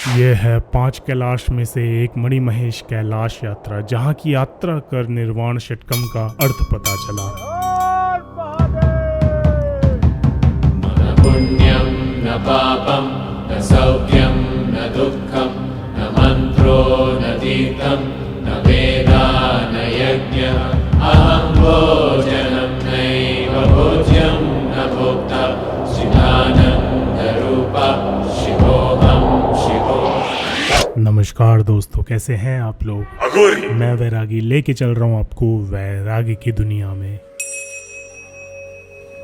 ये है 5 कैलाश में से एक मणिमहेश कैलाश यात्रा, जहाँ की यात्रा कर निर्वाण षटकम का अर्थ पता चला। न पुण्यं न पापं न सौख्यं न दुःखं न मन्त्रो न तीर्थं न वेदा न यज्ञः अहं भोजनं नैव भोज्यं न भोक्ता चिदानन्दरूपः शिवोऽहं शिवो। नमस्कार दोस्तों, कैसे हैं आप लोग। मैं वैरागी लेके चल रहा हूँ आपको वैरागी की दुनिया में।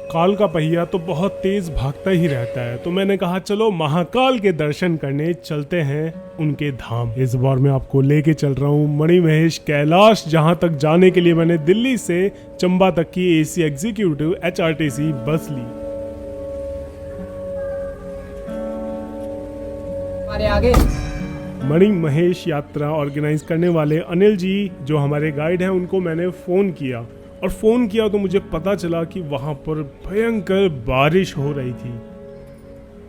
काल का पहिया तो बहुत तेज भागता ही रहता है, तो मैंने कहा चलो महाकाल के दर्शन करने चलते हैं उनके धाम। इस बार मैं आपको लेके चल रहा हूँ मणिमहेश कैलाश, जहाँ तक जाने के लिए मैंने दिल्ली से चंबा तक की एसी एग्जीक्यूटिव HRTC बस ली। आगे मणिमहेश यात्रा ऑर्गेनाइज करने वाले अनिल जी जो हमारे गाइड हैं, उनको मैंने फ़ोन किया तो मुझे पता चला कि वहाँ पर भयंकर बारिश हो रही थी।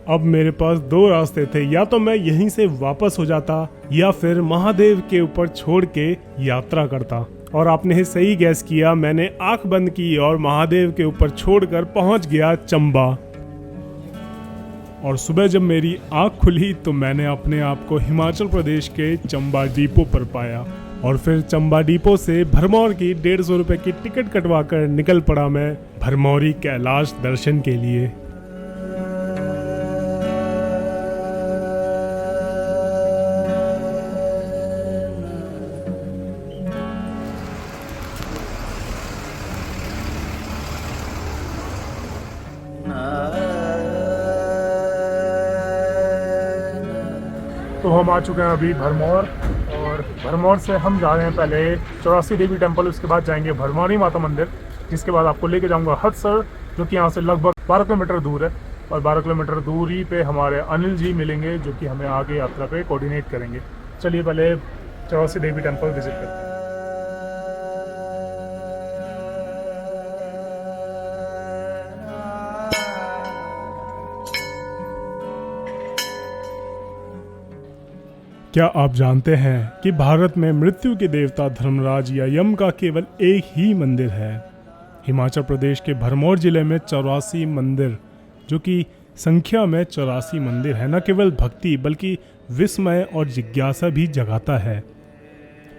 अब मेरे पास दो रास्ते थे, या तो मैं यहीं से वापस हो जाता या फिर महादेव के ऊपर छोड़ के यात्रा करता। और आपने सही गैस किया, मैंने आंख बंद की और महादेव के ऊपर छोड़कर पहुंच गया चंबा। और सुबह जब मेरी आंख खुली तो मैंने अपने आप को हिमाचल प्रदेश के चंबा डिपो पर पाया। और फिर चंबा डिपो से भरमौर की 150 रुपए की टिकट कटवा कर निकल पड़ा मैं भरमौरी कैलाश दर्शन के लिए। तो हम आ चुके हैं अभी भरमौर, और भरमौर से हम जा रहे हैं पहले 84 देवी टेम्पल, उसके बाद जाएंगे भरमौरी माता मंदिर, जिसके बाद आपको लेके जाऊंगा हदसर, जो कि यहाँ से लगभग 12 किलोमीटर दूर है। और 12 किलोमीटर दूरी पे हमारे अनिल जी मिलेंगे, जो कि हमें आगे यात्रा पे कोऑर्डिनेट करेंगे। चलिए पहले 84 देवी टेम्पल विजिट करते हैं। क्या आप जानते हैं कि भारत में मृत्यु के देवता धर्मराज या यम का केवल एक ही मंदिर है। हिमाचल प्रदेश के भरमौर जिले में 84 मंदिर, जो कि संख्या में 84 मंदिर है, न केवल भक्ति बल्कि विस्मय और जिज्ञासा भी जगाता है।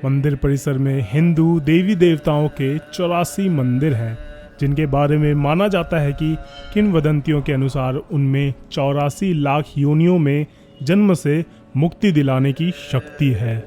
मंदिर परिसर में हिंदू देवी देवताओं के 84 मंदिर हैं, जिनके बारे में माना जाता है कि किंवदंतियों के अनुसार उनमें 84 लाख योनियों में जन्म से मुक्ति दिलाने की शक्ति है।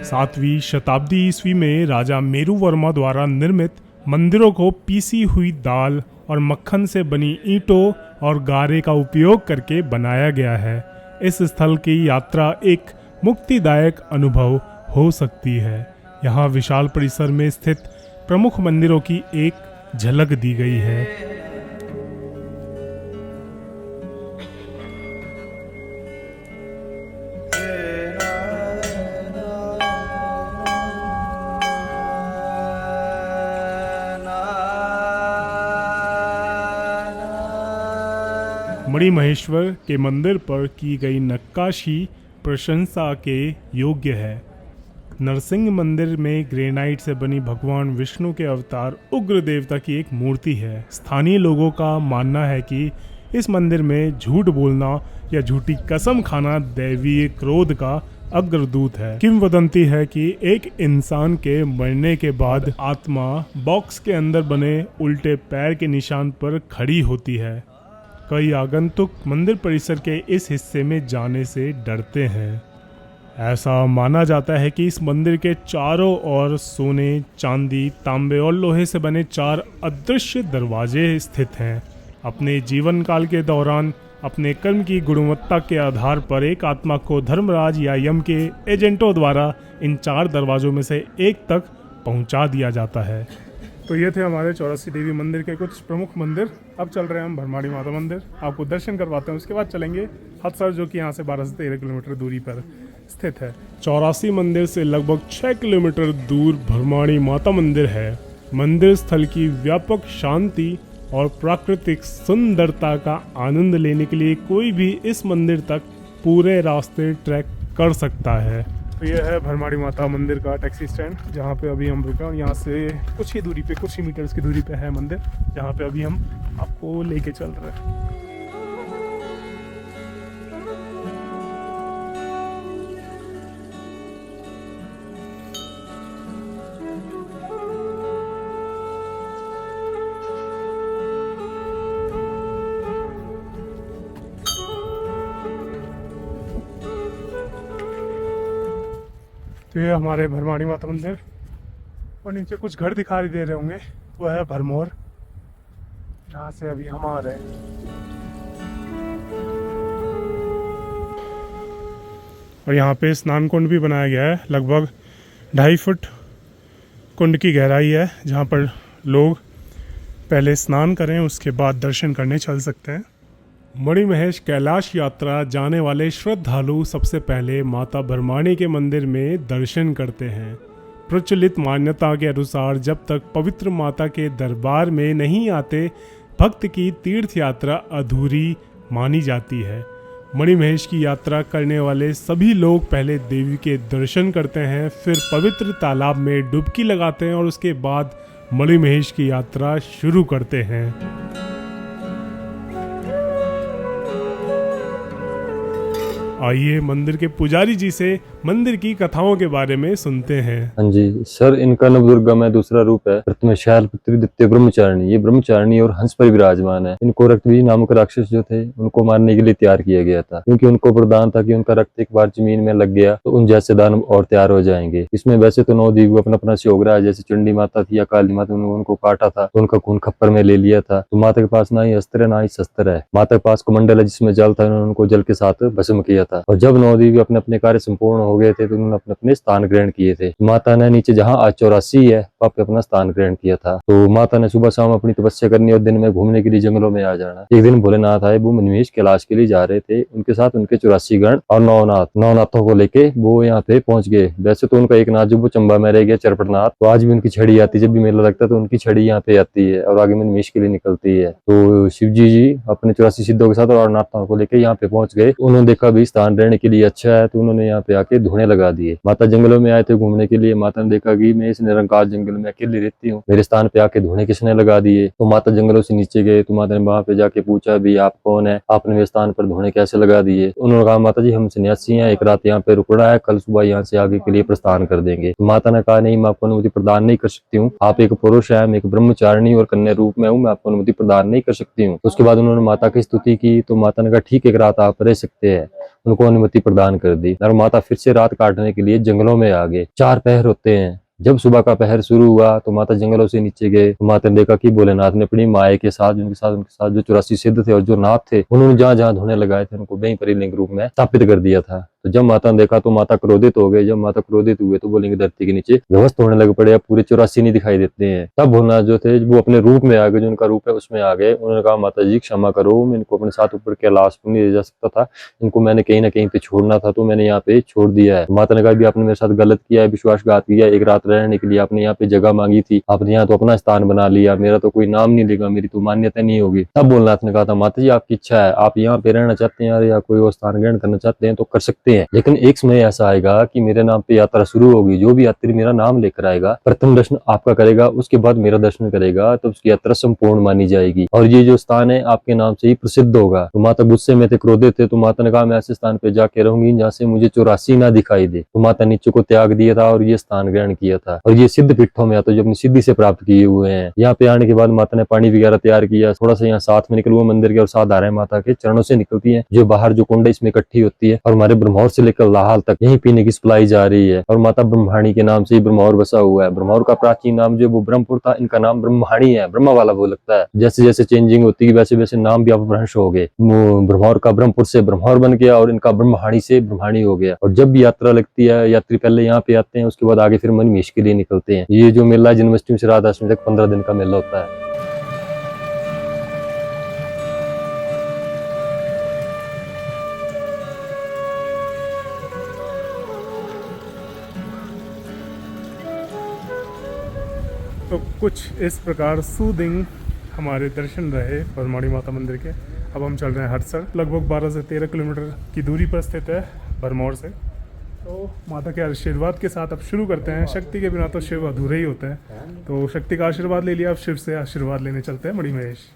सातवीं शताब्दी ईस्वी में राजा मेरू वर्मा द्वारा निर्मित मंदिरों को पीसी हुई दाल और मक्खन से बनी ईंटों और गारे का उपयोग करके बनाया गया है। इस स्थल की यात्रा एक मुक्तिदायक अनुभव हो सकती है। यहाँ विशाल परिसर में स्थित प्रमुख मंदिरों की एक झलक दी गई है। मणिमहेश्वर के मंदिर पर की गई नक्काशी प्रशंसा के योग्य है। नरसिंह मंदिर में ग्रेनाइट से बनी भगवान विष्णु के अवतार उग्र देवता की एक मूर्ति है। स्थानीय लोगों का मानना है कि इस मंदिर में झूठ बोलना या झूठी कसम खाना दैवीय क्रोध का अग्रदूत है। किंवदंती है कि एक इंसान के मरने के बाद आत्मा बॉक्स के अंदर बने उल्टे पैर के निशान पर खड़ी होती है। कई आगंतुक मंदिर परिसर के इस हिस्से में जाने से डरते हैं। ऐसा माना जाता है कि इस मंदिर के चारों ओर सोने, चांदी, तांबे और लोहे से बने 4 अदृश्य दरवाजे स्थित हैं। अपने जीवन काल के दौरान अपने कर्म की गुणवत्ता के आधार पर एक आत्मा को धर्मराज या यम के एजेंटों द्वारा इन 4 दरवाजों में से एक तक पहुंचा दिया जाता है। तो ये थे हमारे 84 देवी मंदिर के कुछ प्रमुख मंदिर। अब चल रहे हैं हम भरमाड़ी माता मंदिर, आपको दर्शन करवाते हैं। उसके बाद चलेंगे हदसर, जो कि यहाँ से 12 से 13 किलोमीटर दूरी पर स्थित है। चौरासी मंदिर से लगभग 6 किलोमीटर दूर भरमाणी माता मंदिर है। मंदिर स्थल की व्यापक शांति और प्राकृतिक सुंदरता का आनंद लेने के लिए कोई भी इस मंदिर तक पूरे रास्ते ट्रैक कर सकता है। तो यह है भरमाड़ी माता मंदिर का टैक्सी स्टैंड, जहाँ पे अभी हम रुके और यहाँ से कुछ ही दूरी पे, कुछ ही मीटर्स की दूरी पे है मंदिर, जहाँ पे अभी हम आपको लेके चल रहे हैं। तो ये हमारे भरमाड़ी माता मंदिर, और नीचे कुछ घर दिखाई दे रहे होंगे, वह है भरमौर, जहाँ से अभी हम आ रहे हैं। और यहाँ पे स्नान कुंड भी बनाया गया है, लगभग 2.5 फुट कुंड की गहराई है, जहाँ पर लोग पहले स्नान करें उसके बाद दर्शन करने चल सकते हैं। मणिमहेश कैलाश यात्रा जाने वाले श्रद्धालु सबसे पहले माता भरमाणी के मंदिर में दर्शन करते हैं। प्रचलित मान्यता के अनुसार जब तक पवित्र माता के दरबार में नहीं आते, भक्त की तीर्थ यात्रा अधूरी मानी जाती है। मणिमहेश की यात्रा करने वाले सभी लोग पहले देवी के दर्शन करते हैं, फिर पवित्र तालाब में डुबकी लगाते हैं और उसके बाद मणिमहेश की यात्रा शुरू करते हैं। आइए मंदिर के पुजारी जी से मंदिर की कथाओं के बारे में सुनते हैं। हाँ जी सर, इनका नवदुर्गा में दूसरा रूप है। प्रथम शैलपुत्री, द्वितीय ब्रह्मचारिणी। ये ब्रह्मचारिणी और हंस पर विराजमान है। इनको रक्तबीज नामक राक्षस जो थे उनको मारने के लिए तैयार किया गया था, क्योंकि उनको वरदान था कि उनका रक्त एक बार जमीन में लग गया तो उन जैसे दानव और तैयार हो जाएंगे। इसमें वैसे तो 9 देवी अपना अपना सहयोग रहा है, जैसे चंडी माता थी या काली माता, उन्होंने उनको काटा था तो उनका खून खप्पर में ले लिया था। तो माता के पास ना ही अस्त्र है ना ही शस्त्र है। माता के पास कमंडल है जिसमें जल था, उन्होंने उनको जल के साथ भस्म किया था। और जब 9 देवी अपने अपने कार्य संपूर्ण हो गए थे तो उन्होंने अपने अपने स्थान ग्रहण किए थे। माता ने नीचे जहाँ आज 84 है वहाँ पे अपना स्थान ग्रहण किया था। तो माता ने सुबह शाम अपनी तपस्या करनी और दिन में घूमने के लिए जंगलों में आ जाना। एक दिन भोलेनाथ आए, वो मणिमहेश कैलाश के लिए जा रहे थे, उनके साथ उनके 84 गण और 9 नाथों को लेके वो यहाँ पे पहुंच गए। वैसे तो उनका एक नाथ जो वो चंबा में रह गया, चरपटनाथ, तो आज भी उनकी छड़ी आती है, जब भी मेला लगता है तो उनकी छड़ी यहाँ पे आती है और आगे मणिमहेश के लिए निकलती है। तो शिव जी अपने 84 सिद्धों के साथ और नाथों को लेके यहाँ पे पहुंच गए। उन्होंने देखा भी स्थान रहने के लिए अच्छा है, तो उन्होंने यहाँ पे आके धुने लगा दिए। माता जंगलों में आए थे घूमने के लिए। माता ने देखा कि मैं इस निरंकार जंगल में अकेली रहती हूँ, मेरे स्थान पे आके धुने किसने लगा दिए। तो माता जंगलों से नीचे गए, तो माता ने वहां पे जाके पूछा भी आप कौन है, आपने मेरे स्थान पर धुने कैसे लगा दिए। उन्होंने कहा माता जी हम सन्यासी हैं, एक रात यहाँ पे रुकना है, कल सुबह यहाँ से आगे के लिए प्रस्थान कर देंगे। तो माता ने कहा नहीं, मैं आपको अनुमति प्रदान नहीं कर सकती हूँ, आप एक पुरुष है, मैं एक ब्रह्मचारिणी और कन्या रूप में हूँ, मैं आपको अनुमति प्रदान नहीं कर सकती हूँ। उसके बाद उन्होंने माता की स्तुति की, तो माता ने कहा ठीक, एक रात आप रह सकते हैं। उनको अनुमति प्रदान कर दी और माता फिर से रात काटने के लिए जंगलों में आ गए। 4 पहर होते हैं। जब सुबह का पहर शुरू हुआ तो माता जंगलों से नीचे गए, तो माता ने देखा कि भोलेनाथ ने अपनी माया के साथ उनके साथ जो 84 सिद्ध थे और जो नाथ थे, उन्होंने जहाँ जहाँ धुने लगाए थे उनको वहीं पर लिंग रूप में स्थापित कर दिया था। तो जब माता ने देखा तो माता क्रोधित हो गए। जब माता क्रोधित हुए तो वो लिंग धरती के नीचे ध्वस्त होने लग पड़े, पूरे 84 नहीं दिखाई देते हैं। तब भोलेनाथ जो थे वो अपने रूप में आ गए, जो उनका रूप है उसमें आ गए। उन्होंने कहा माता जी क्षमा करो, मैं इनको अपने साथ ऊपर कैलाश पर नहीं ले जा सकता था, इनको मैंने कहीं ना कहीं पे छोड़ना था, तो मैंने यहाँ पे छोड़ दिया है। माता ने कहा भी आपने मेरे साथ गलत किया है, विश्वासघात किया, एक रात रहने के लिए आपने यहाँ पे जगह मांगी थी, आपने यहाँ तो अपना स्थान बना लिया, मेरा तो कोई नाम नहीं लेगा, मेरी तो मान्यता नहीं होगी। तब भोलेनाथ ने कहा था माता जी आपकी इच्छा है, आप यहाँ पे रहना चाहते हैं या कोई और स्थान ग्रहण करना चाहते हैं तो कर सकते हैं, लेकिन एक समय ऐसा आएगा कि मेरे नाम पे यात्रा शुरू होगी, जो भी यात्री मेरा नाम लेकर आएगा प्रथम दर्शन आपका करेगा, उसके बाद मेरा दर्शन करेगा, तो उसकी यात्रा संपूर्ण मानी जाएगी और ये जो स्थान है आपके नाम से ही प्रसिद्ध होगा। तो माता गुस्से में थे, क्रोधित थे। तो माता ने कहा मैं ऐसे स्थान पे जाके रहूंगी जहाँ से मुझे 84 ना दिखाई दे। तो माता नीचे को त्याग दिया था और ये स्थान ग्रहण किया था और ये सिद्ध पीठों में आता जो अपनी सिद्धि से प्राप्त किए हुए हैं। यहाँ पे आने के बाद माता ने पानी वगैरह तैयार किया, थोड़ा सा यहाँ साथ में निकल हुआ मंदिर के और 7 धाराएं माता के चरणों से निकलती है, जो बाहर जो कुंड इसमें इकट्ठी होती है और हमारे ब्रह्मौर से लेकर लाहौल तक यही पीने की सप्लाई जा रही है। और माता ब्रह्माणी के नाम से ही ब्रह्मौर बसा हुआ है। ब्रह्मौर का प्राचीन नाम जो वो ब्रह्मपुर था, इनका नाम ब्रह्माणी है, ब्रह्मा वाला वो लगता है। जैसे जैसे चेंजिंग होती है वैसे वैसे नाम भी अपभ्रंश हो गए। ब्रह्मौर का ब्रह्मपुर से ब्रह्मौर बन गया और इनका ब्रह्माणी से ब्रह्माणी हो गया। और जब भी यात्रा लगती है, यात्री पहले यहाँ पे आते हैं, उसके बाद आगे फिर मणिमहेश के लिए निकलते हैं। ये जो मेला जन्माष्टमी से राधाष्टमी तक 15 दिन का मेला होता है। तो कुछ इस प्रकार सूदिंग हमारे दर्शन रहे बरमाणी माता मंदिर के। अब हम चल रहे हैं हड़सर, लगभग 12 से 13 किलोमीटर की दूरी पर स्थित है भरमौर से। तो माता के आशीर्वाद के साथ अब शुरू करते हैं। शक्ति के बिना तो शिव अधूरे ही होते हैं, तो शक्ति का आशीर्वाद ले लिया, अब शिव से आशीर्वाद लेने चलते हैं मणिमहेश।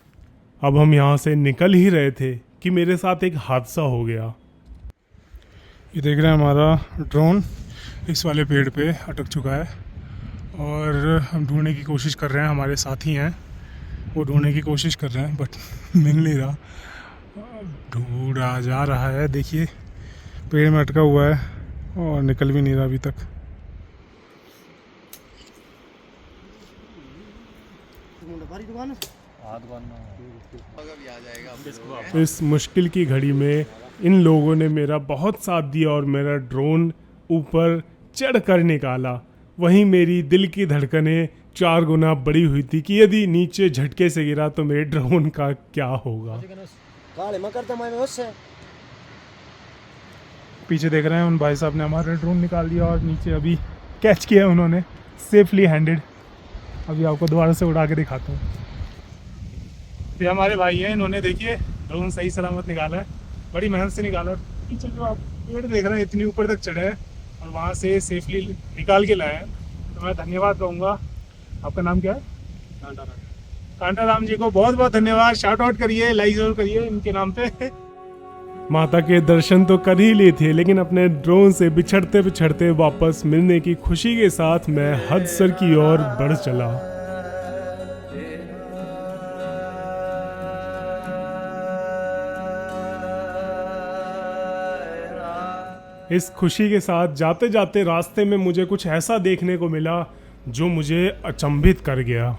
अब हम यहाँ से निकल ही रहे थे कि मेरे साथ एक हादसा हो गया। ये देख रहे हैं हमारा ड्रोन इस वाले पेड़ पे अटक चुका है और हम ढूंढने की कोशिश कर रहे हैं। हमारे साथी हैं, वो ढूंढने की कोशिश कर रहे हैं बट मिल नहीं रहा। ढूंढा जा रहा है, देखिए पेड़ में अटका हुआ है और निकल भी नहीं रहा अभी तक। इस मुश्किल की घड़ी में इन लोगों ने मेरा बहुत साथ दिया और मेरा ड्रोन ऊपर चढ़ कर निकाला। वहीं मेरी दिल की धड़कनें 4 गुना बड़ी हुई थी कि यदि नीचे झटके से गिरा तो मेरे ड्रोन का क्या होगा। पीछे देख रहे हैं उन भाई साहब ने हमारा ड्रोन निकाल दिया और नीचे अभी कैच किया उन्होंने, सेफली हैंडेड। अभी आपको दोबारा से उड़ा के दिखाता हूँ। ये हमारे भाई हैं, इन्होंने देखिए ड्रोन सही सलामत निकाला है, बड़ी मेहनत से निकाला। पीछे जो आप पेड़ देख रहे हैं इतनी ऊपर तक चढ़े हैं और वहाँ से सेफली निकाल के लाए हैं, तो मैं धन्यवाद कहूँगा। आपका नाम क्या है? कांटा राम जी को बहुत बहुत धन्यवाद। शाउट आउट करिए, लाइक जरूर करिए इनके नाम पे। माता के दर्शन तो कर ही लिए थे, लेकिन अपने ड्रोन से बिछड़ते बिछड़ते वापस मिलने की खुशी के साथ मैं हदसर की ओर बढ़ चला। इस खुशी के साथ जाते जाते रास्ते में मुझे कुछ ऐसा देखने को मिला जो मुझे अचंभित कर गया।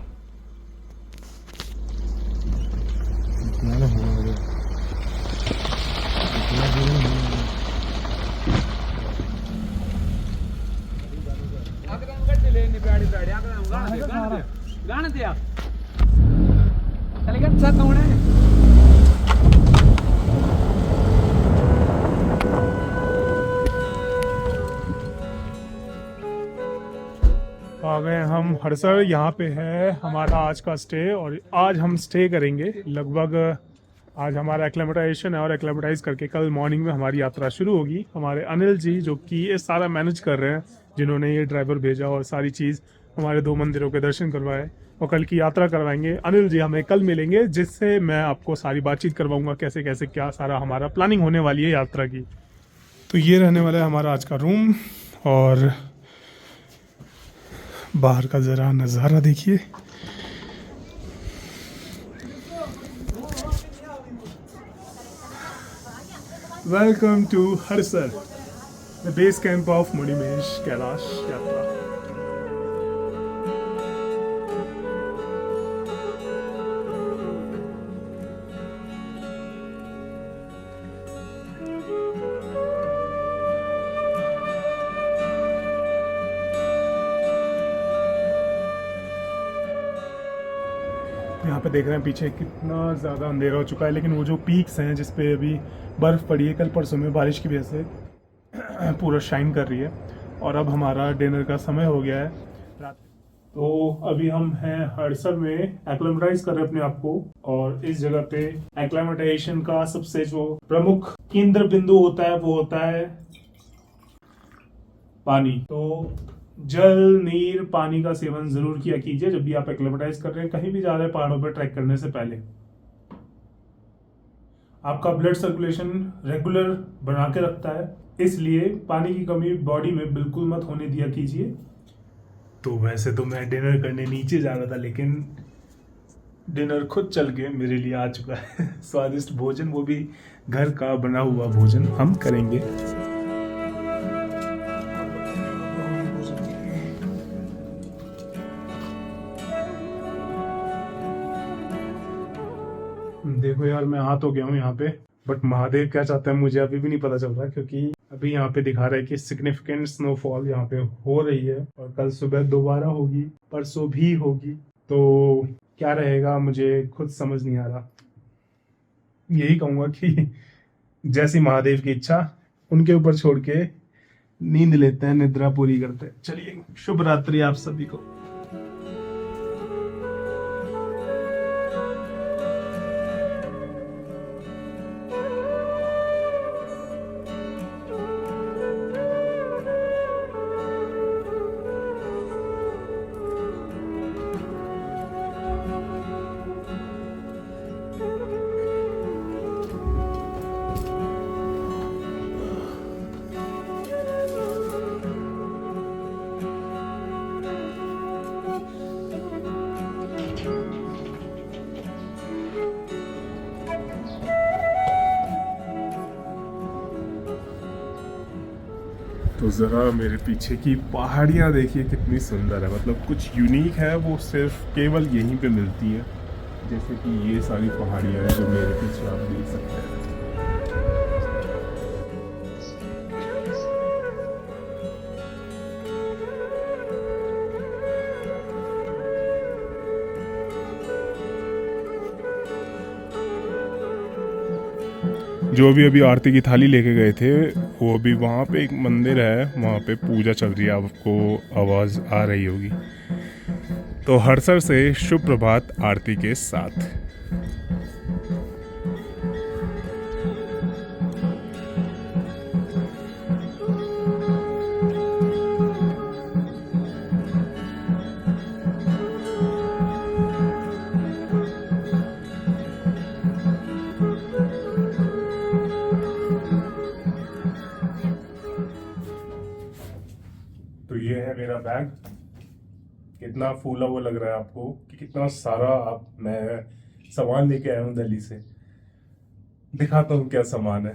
आ गए हम हड़सर। यहाँ पे है हमारा आज का स्टे और आज हम स्टे करेंगे लगभग। आज हमारा एक्लेमेटाइजेशन है और एक्लेमेटाइज करके कल मॉर्निंग में हमारी यात्रा शुरू होगी। हमारे अनिल जी जो कि ये सारा मैनेज कर रहे हैं, जिन्होंने ये ड्राइवर भेजा और सारी चीज़ हमारे 2 मंदिरों के दर्शन करवाए और कल की यात्रा करवाएंगे। अनिल जी हमें कल मिलेंगे, जिससे मैं आपको सारी बातचीत करवाऊंगा कैसे कैसे क्या सारा हमारा प्लानिंग होने वाली है यात्रा की। तो ये रहने वाला है हमारा आज का रूम और बाहर का ज़रा नज़ारा देखिए। Welcome to Hadsar, the base camp of Manimahesh Kailash Yatra. यहाँ पे देख रहे हैं पीछे कितना ज़्यादा अंधेरा हो चुका है, लेकिन वो जो पीक्स हैं जिस पे अभी बर्फ़ पड़ी है कल परसों में बारिश की वजह से पूरा शाइन कर रही है। और अब हमारा डिनर का समय हो गया है रात। तो अभी हम हैं हड़सर में, एक्लेमेटाइज कर रहे हैं अपने आप को। और इस जगह पे एक्लेमेटाइजेशन का सबसे जो प्रमुख केंद्र बिंदु होता है वो होता है पानी। तो जल, नीर, पानी का सेवन जरूर किया कीजिए जब भी आप एक्लेमेटाइज कर रहे हैं, कहीं भी जा रहे हैं पहाड़ों पर ट्रैक करने से पहले। आपका ब्लड सर्कुलेशन रेगुलर बना के रखता है, इसलिए पानी की कमी बॉडी में बिल्कुल मत होने दिया कीजिए। तो वैसे तो मैं डिनर करने नीचे जा रहा था, लेकिन डिनर खुद चल के मेरे लिए आ चुका है। स्वादिष्ट भोजन, वो भी घर का बना हुआ भोजन हम करेंगे। देखो यार, मैं आ तो गया हूँ यहाँ पे, बट महादेव क्या चाहते हैं मुझे अभी भी नहीं पता चल रहा, क्योंकि अभी यहाँ पे दिखा रहा है कि सिग्निफिकेंट स्नोफॉल यहाँ पे हो रही है और कल सुबह दोबारा होगी, परसों भी होगी। तो क्या रहेगा मुझे खुद समझ नहीं आ रहा। यही कहूँगा कि जैसी महादेव की इच्छा, उनके ऊपर छोड़ के नींद लेते हैं, निद्रा पूरी करते हैं। चलिए, शुभ रात्रि आप सभी को। तो ज़रा मेरे पीछे की पहाड़ियाँ देखिए कितनी सुंदर है, मतलब कुछ यूनिक है, वो सिर्फ केवल यहीं पे मिलती है। जैसे कि ये सारी पहाड़ियाँ हैं जो मेरे पीछे आप देख सकते हैं। जो भी अभी आरती की थाली लेके गए थे, वो अभी वहाँ पे एक मंदिर है, वहाँ पे पूजा चल रही है, आपको आवाज़ आ रही होगी। तो हरसर से शुभ प्रभात आरती के साथ। तो ये है मेरा बैग। कितना फूला हुआ लग रहा है आपको कि कितना सारा मैं सामान लेके आया हूँ दिल्ली से। दिखाता हूँ क्या सामान है।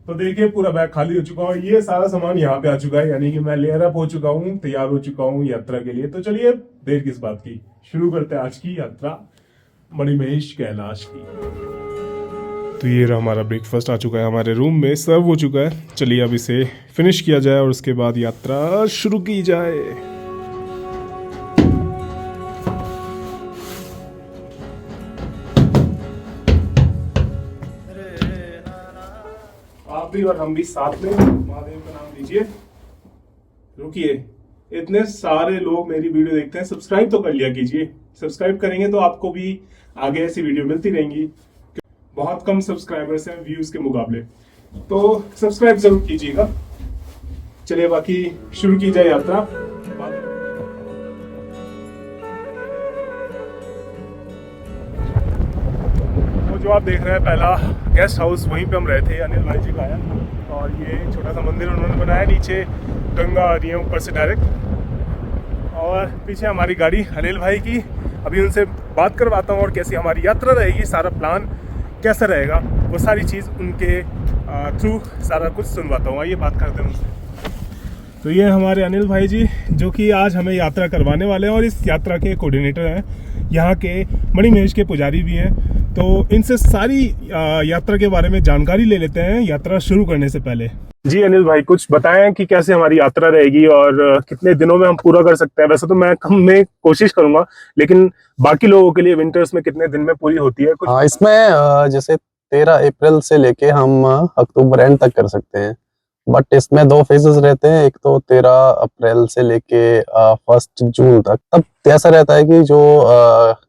तो देखिए पूरा बैग खाली हो चुका है, ये सारा सामान यहाँ पे आ चुका है, यानी कि मैं लेयर अप हो चुका हूँ, तैयार हो चुका हूँ यात्रा के लिए। तो चलिए देर किस बात की, शुरू करते हैं आज की यात्रा मणिमहेश कैलाश की। तो ये रहा हमारा ब्रेकफास्ट आ चुका है, हमारे रूम में सर्व हो चुका है। चलिए अब इसे फिनिश किया जाए और उसके बाद यात्रा शुरू की जाए। आप भी और हम भी साथ में महादेव का नाम लीजिए। रुकिए, इतने सारे लोग मेरी वीडियो देखते हैं, सब्सक्राइब तो कर लिया कीजिए। सब्सक्राइब करेंगे तो आपको भी आगे ऐसी वीडियो मिलती रहेंगी। बहुत कम सब्सक्राइबर्स हैं व्यूज के मुकाबले, तो सब्सक्राइब जरूर कीजिएगा। चलिए बाकी शुरू की जाए यात्रा। तो जो आप देख रहे हैं पहला गेस्ट हाउस, वहीं पे हम रहे थे, अनिल भाई जी का है। और ये छोटा सा मंदिर उन्होंने बनाया, नीचे गंगा आ रही है ऊपर से डायरेक्ट। और पीछे हमारी गाड़ी अनिल भाई की, अभी उनसे बात करवाता हूँ और कैसी हमारी यात्रा रहेगी, सारा प्लान कैसा रहेगा, वो सारी चीज़ उनके थ्रू सारा कुछ सुनवाता हूँ। आइए बात करते हैं उनसे। तो ये हमारे अनिल भाई जी जो कि आज हमें यात्रा करवाने वाले हैं और इस यात्रा के कोऑर्डिनेटर हैं, यहाँ के मणिमहेश के पुजारी भी हैं। तो इनसे सारी यात्रा के बारे में जानकारी ले लेते हैं यात्रा शुरू करने से पहले। जी अनिल भाई, कुछ बताएं कि कैसे हमारी यात्रा रहेगी और कितने दिनों में हम पूरा कर सकते हैं। वैसे तो मैं कम में कोशिश करूंगा, लेकिन बाकी लोगों के लिए विंटर्स में कितने दिन में पूरी होती है कुछ? हाँ, इसमें जैसे 13 अप्रैल से लेके हम अक्टूबर एंड तक कर सकते हैं, बट इसमें 2 फेजेस रहते हैं। एक तो 13 अप्रैल से लेके 1 जून तक। तब ऐसा रहता है कि जो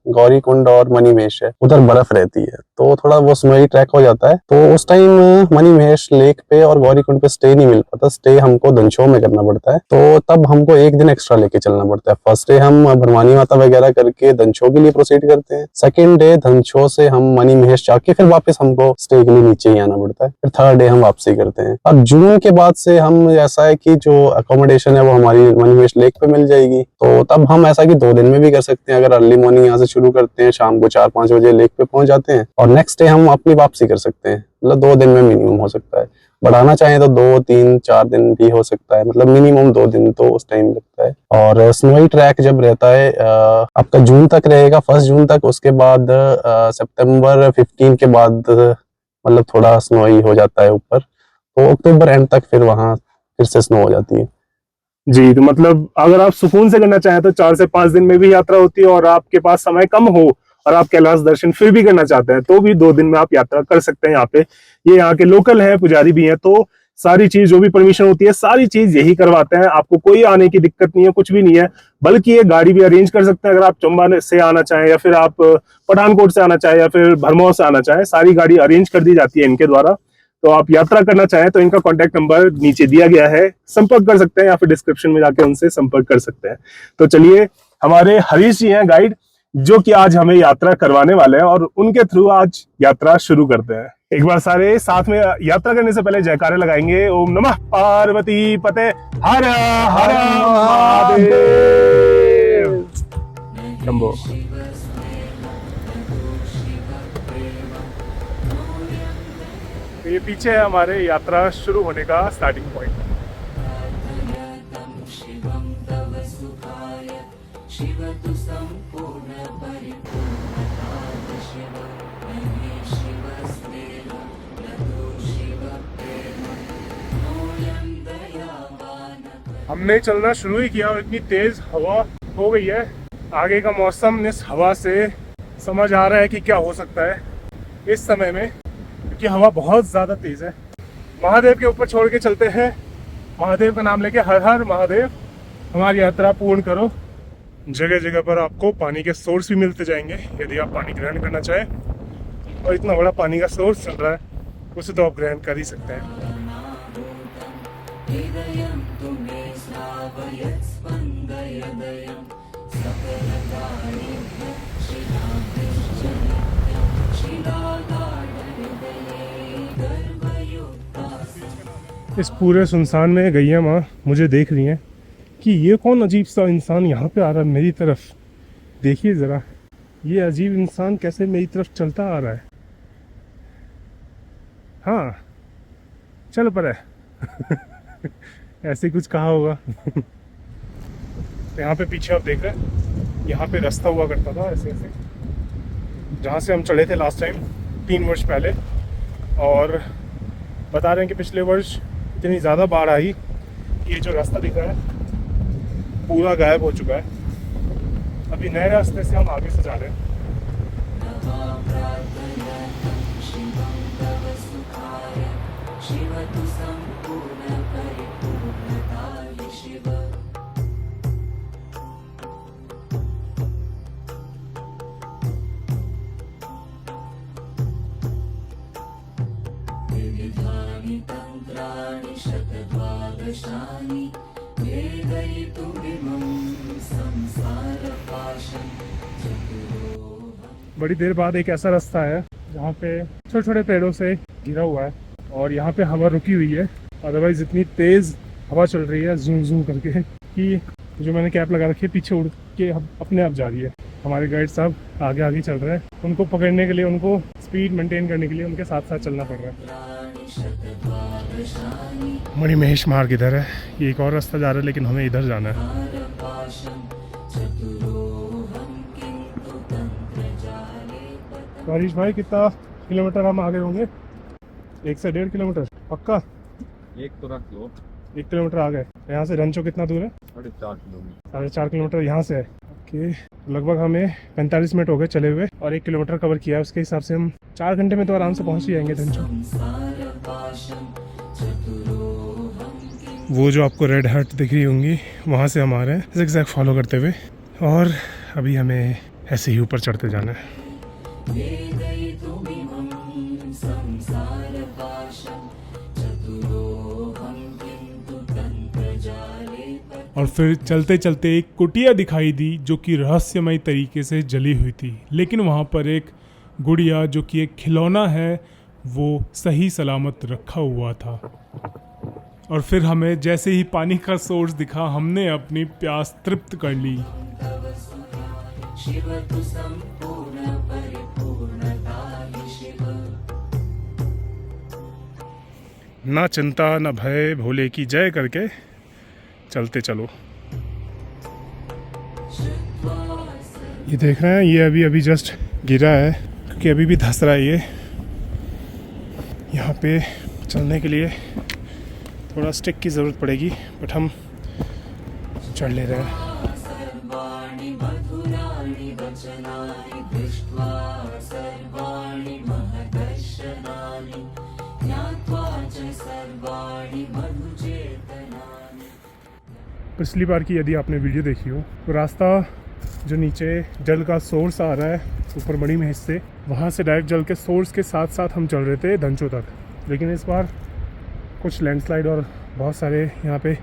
गौरीकुंड और मणिमहेश है उधर बर्फ रहती है, तो थोड़ा वो स्नोई ट्रैक हो जाता है। तो उस टाइम मणिमहेश लेक पे और गौरीकुंड पे स्टे नहीं मिल पाता, स्टे हमको दंशों में करना पड़ता है। तो तब हमको एक दिन एक्स्ट्रा लेके चलना पड़ता है। फर्स्ट डे हम भरवानी माता वगैरह करके दंशों के लिए प्रोसीड करते हैं। सेकेंड डे दंशों से हम मणिमहेश जाके फिर वापस हमको स्टे के लिए नीचे ही आना पड़ता है। फिर थर्ड डे हम वापसी करते हैं। अब जून के बाद से हम ऐसा है कि जो अकोमोडेशन है वो हमारी मणिमहेश लेक पे मिल जाएगी। तो तब हम ऐसा कि 2 दिन में भी कर सकते हैं। अगर अर्ली मॉर्निंग यहाँ से शुरू करते हैं, शाम को 4-5 बजे लेक पे पहुंच जाते हैं और नेक्स्ट डे हम अपनी वापसी कर सकते हैं। मतलब 2 दिन में मिनिमम हो सकता है। बढ़ाना चाहें तो 2, 3, 4 दिन भी हो सकता है, मतलब मिनिमम 2 दिन तो उस टाइम लगता है। और स्नोई ट्रैक जब रहता है आपका जून तक रहेगा, 1 जून तक। उसके बाद सितंबर 15 के बाद मतलब थोड़ा स्नोई हो जाता है ऊपर, तो अक्टूबर एंड तक फिर वहां फिर से स्नो हो जाती है। जी, तो मतलब अगर आप सुकून से करना चाहें तो 4 से 5 दिन में भी यात्रा होती है, और आपके पास समय कम हो और आप कैलाश दर्शन फिर भी करना चाहते हैं तो भी 2 दिन में आप यात्रा कर सकते हैं। यहाँ पे ये यहाँ के लोकल हैं, पुजारी भी हैं, तो सारी चीज जो भी परमिशन होती है सारी चीज यही करवाते हैं। आपको कोई आने की दिक्कत नहीं है, कुछ भी नहीं है। बल्कि ये गाड़ी भी अरेंज कर सकते हैं, अगर आप चंबा से आना चाहें या फिर आप पठानकोट से आना चाहें या फिर भरमौर से आना चाहें, सारी गाड़ी अरेंज कर दी जाती है इनके द्वारा। तो आप यात्रा करना चाहें तो इनका कॉन्टैक्ट नंबर नीचे दिया गया है, संपर्क कर सकते हैं या फिर डिस्क्रिप्शन में जाके उनसे संपर्क कर सकते हैं। तो चलिए, हमारे हरीश जी हैं गाइड, जो कि आज हमें यात्रा करवाने वाले हैं, और उनके थ्रू आज यात्रा शुरू करते हैं। एक बार सारे साथ में यात्रा करने से पहले जयकारे लगाएंगे। ओम नमः पार्वती पते हर हर महादेव। शंभो। ये पीछे है हमारे यात्रा शुरू होने का स्टार्टिंग पॉइंट। शिव तु सम्पूर्ण परिपूर्णताद शिव नहि शिव स्नेह न तु शिव प्रेम नोऽयं दयावान। हमने चलना शुरू ही किया और इतनी तेज हवा हो गई है। आगे का मौसम इस हवा से समझ आ रहा है कि क्या हो सकता है इस समय में, क्योंकि हवा बहुत ज़्यादा तेज़ है। महादेव के ऊपर छोड़ के चलते हैं, महादेव का नाम लेके हर हर महादेव हमारी यात्रा पूर्ण करो। जगह जगह पर आपको पानी के सोर्स भी मिलते जाएंगे यदि आप पानी ग्रहण करना चाहें, और इतना बड़ा पानी का सोर्स चल रहा है उसे तो आप ग्रहण कर ही सकते हैं। हृदयं तु मे श्रावयत् स्पन्दयदयं सकलकार्येभ्यः शिलाभ्यश्च नित्यं शिलागाढहृदये गर्भयुक्ता। इस पूरे सुनसान में गैया माँ मुझे देख रही हैं कि ये कौन अजीब सा इंसान यहाँ पे आ रहा है मेरी तरफ। देखिए ज़रा, ये अजीब इंसान कैसे मेरी तरफ चलता आ रहा है। हाँ चल पर है ऐसे कुछ कहा होगा तो यहाँ पे पीछे आप देख रहे हैं, यहाँ पे रास्ता हुआ करता था ऐसे ऐसे, जहाँ से हम चढ़े थे लास्ट टाइम 3 वर्ष पहले। और बता रहे हैं कि पिछले वर्ष इतनी ज़्यादा बाढ़ आई कि ये जो रास्ता दिख रहा है पूरा गायब हो चुका है। अभी नए रास्ते से हम आगे से जा रहे हैं। शिव तु सम्पूर्ण परिपूर्णताय शिव। विविधानि तन्त्राणि शतद्वादशानि भेदयितुमिमं संसारपाशं चतुरोऽहम्। बड़ी देर बाद एक ऐसा रास्ता है जहाँ पे छोटे छोटे पेड़ों से घिरा हुआ है और यहाँ पे हवा रुकी हुई है। अदरवाइज इतनी तेज़ हवा चल रही है जूम जूम करके कि जो मैंने कैप लगा रखी है पीछे उड़ के अपने आप जा रही है। हमारे गाइड साहब आगे आगे चल रहे हैं, उनको पकड़ने के लिए, उनको स्पीड मेंटेन करने के लिए उनके साथ साथ चलना पड़ रहा है। मणि महेश मार्ग इधर है, ये एक और रास्ता जा रहा है लेकिन हमें इधर जाना है। हरीश भाई कितना किलोमीटर हम आगे होंगे? 1 से 1.5 किलोमीटर पक्का? एक तो रख लो। 1 किलोमीटर आ गए। यहाँ से रंचो कितना दूर है? 4.5 किलोमीटर। 4.5 किलोमीटर यहाँ से है। ओके, लगभग हमें 45 मिनट हो गए चले हुए और 1 किलोमीटर कवर किया है। उसके हिसाब से हम 4 घंटे में तो आराम से पहुँच ही जाएंगे रंचो। वो जो आपको रेड हट दिख रही होंगी वहाँ से हम आ रहे हैं ज़िगज़ैग फॉलो करते हुए, और अभी हमें ऐसे ही ऊपर चढ़ते जाना है। और फिर चलते चलते एक कुटिया दिखाई दी जो कि रहस्यमय तरीके से जली हुई थी, लेकिन वहाँ पर एक गुड़िया जो कि एक खिलौना है वो सही सलामत रखा हुआ था। और फिर हमें जैसे ही पानी का सोर्स दिखा हमने अपनी प्यास तृप्त कर ली। शिव तु सम्पूर्ण परिपूर्णताय शिव। ना चिंता न भय भोले की जय करके चलते चलो। ये देख रहे हैं, ये अभी अभी जस्ट गिरा है क्योंकि अभी भी धंस रहा है ये। यहाँ पे चलने के लिए थोड़ा स्टिक की ज़रूरत पड़ेगी, बट हम चढ़ ले रहे हैं। सर्वाणि मधुराणि वचनानि दृष्ट्वा सर्वाणि महदर्शनानि ज्ञात्वा च सर्वाणि मधुचेतनानि। पिछली बार की यदि आपने वीडियो देखी हो तो रास्ता जो नीचे जल का सोर्स आ रहा है ऊपर मणि महेश से, वहाँ से डायरेक्ट जल के सोर्स के साथ साथ हम चल रहे थे धंचो तक। लेकिन इस बार कुछ लैंडस्लाइड और बहुत सारे यहाँ पे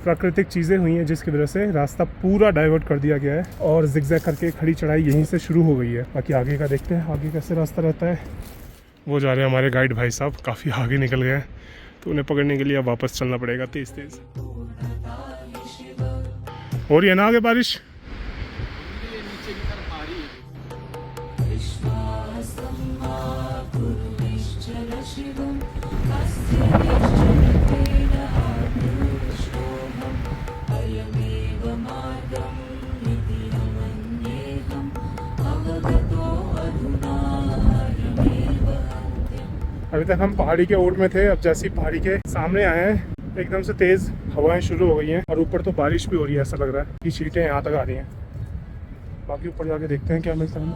प्राकृतिक चीज़ें हुई हैं जिसकी वजह से रास्ता पूरा डाइवर्ट कर दिया गया है और जिगजैग करके खड़ी चढ़ाई यहीं से शुरू हो गई है। बाकी आगे का देखते हैं आगे कैसे रास्ता रहता है। वो जा रहे हैं हमारे गाइड भाई साहब, काफ़ी आगे निकल गए हैं तो उन्हें पकड़ने के लिए अब वापस चलना पड़ेगा तेज़ तेज़। हो रही है ना आगे बारिश? अभी तक हम पहाड़ी के ओट में थे, अब जैसे ही पहाड़ी के सामने आए हैं एकदम से तेज़ हवाएं शुरू हो गई हैं और ऊपर तो बारिश भी हो रही है। ऐसा लग रहा है कि छींटें यहाँ तक आ रही हैं। बाकी ऊपर जाके देखते हैं क्या मिलता है।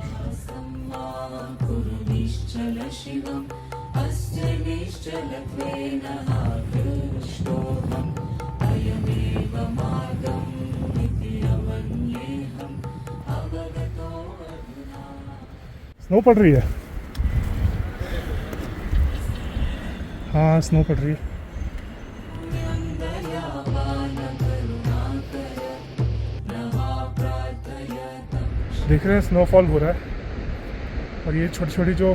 कुरु निश्चल शिवम् अस्य निश्चलत्वेन आकृष्टोऽहम् अयमेव मार्गम् इति अमन्येऽहम् अवगतो अधुना। स्नो पड़ रही है। हाँ स्नो पड़ रही है। देख रहे हैं स्नोफॉल हो रहा है और ये छोटी छोटी जो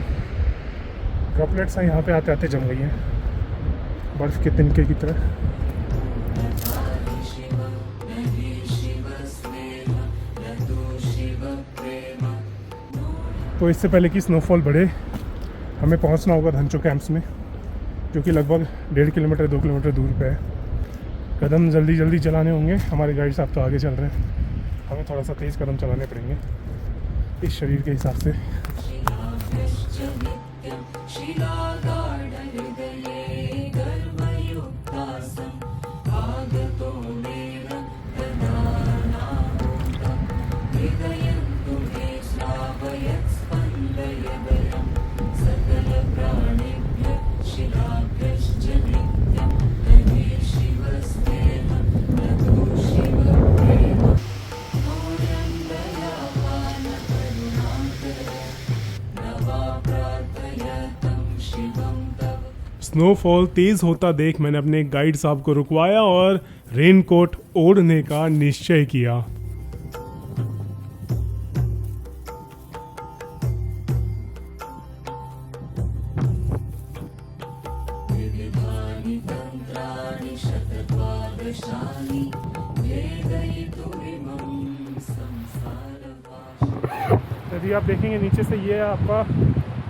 ड्रॉपलेट्स हैं यहाँ पे आते आते जम गई हैं बर्फ़ के तिनके की तरह। तो इससे पहले कि स्नोफॉल बढ़े हमें पहुँचना होगा धनचो कैंप्स में, जो कि लगभग 1.5 किलोमीटर 2 किलोमीटर दूर पे है। कदम जल्दी जल्दी चलाने होंगे। हमारे गाइड साहब तो आगे चल रहे हैं, हमें थोड़ा सा तेज़ कदम चलाने पड़ेंगे इस शरीर के हिसाब से। स्नोफॉल तेज़ होता देख मैंने अपने गाइड साहब को रुकवाया और रेनकोट ओढ़ने का निश्चय किया। यदि आप देखेंगे नीचे से, ये आपका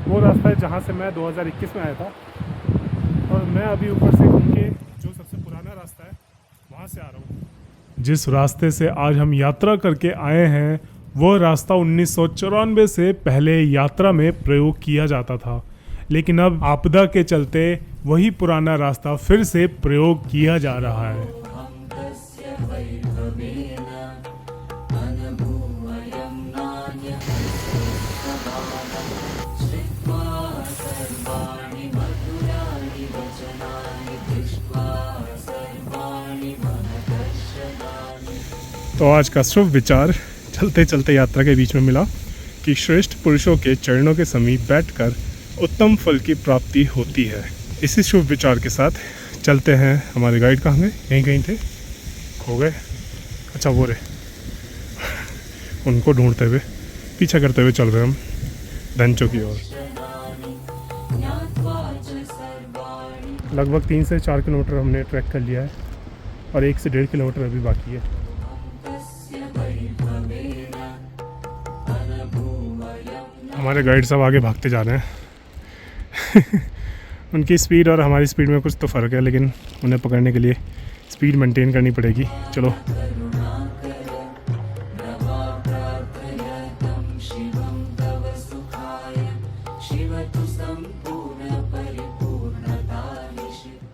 वो रास्ता है जहाँ से मैं 2021 में आया था और मैं अभी ऊपर से घूम के जो सबसे पुराना रास्ता है वहाँ से आ रहा हूँ। जिस रास्ते से आज हम यात्रा करके आए हैं वो रास्ता 1994 से पहले यात्रा में प्रयोग किया जाता था, लेकिन अब आपदा के चलते वही पुराना रास्ता फिर से प्रयोग किया जा रहा है। तो आज का शुभ विचार चलते चलते यात्रा के बीच में मिला कि श्रेष्ठ पुरुषों के चरणों के समीप बैठकर उत्तम फल की प्राप्ति होती है। इसी शुभ विचार के साथ चलते हैं। हमारे गाइड कहाँ गए? कहीं कहीं थे, खो गए। अच्छा वो रहे, उनको ढूंढते हुए पीछा करते हुए चल रहे हम धनचो की ओर। लगभग 3 से 4 किलोमीटर हमने ट्रैक कर लिया है और 1 से 1.5 किलोमीटर अभी बाकी है। हमारे गाइड सब आगे भागते जा रहे हैं उनकी स्पीड और हमारी स्पीड में कुछ तो फ़र्क है, लेकिन उन्हें पकड़ने के लिए स्पीड मेंटेन करनी पड़ेगी। चलो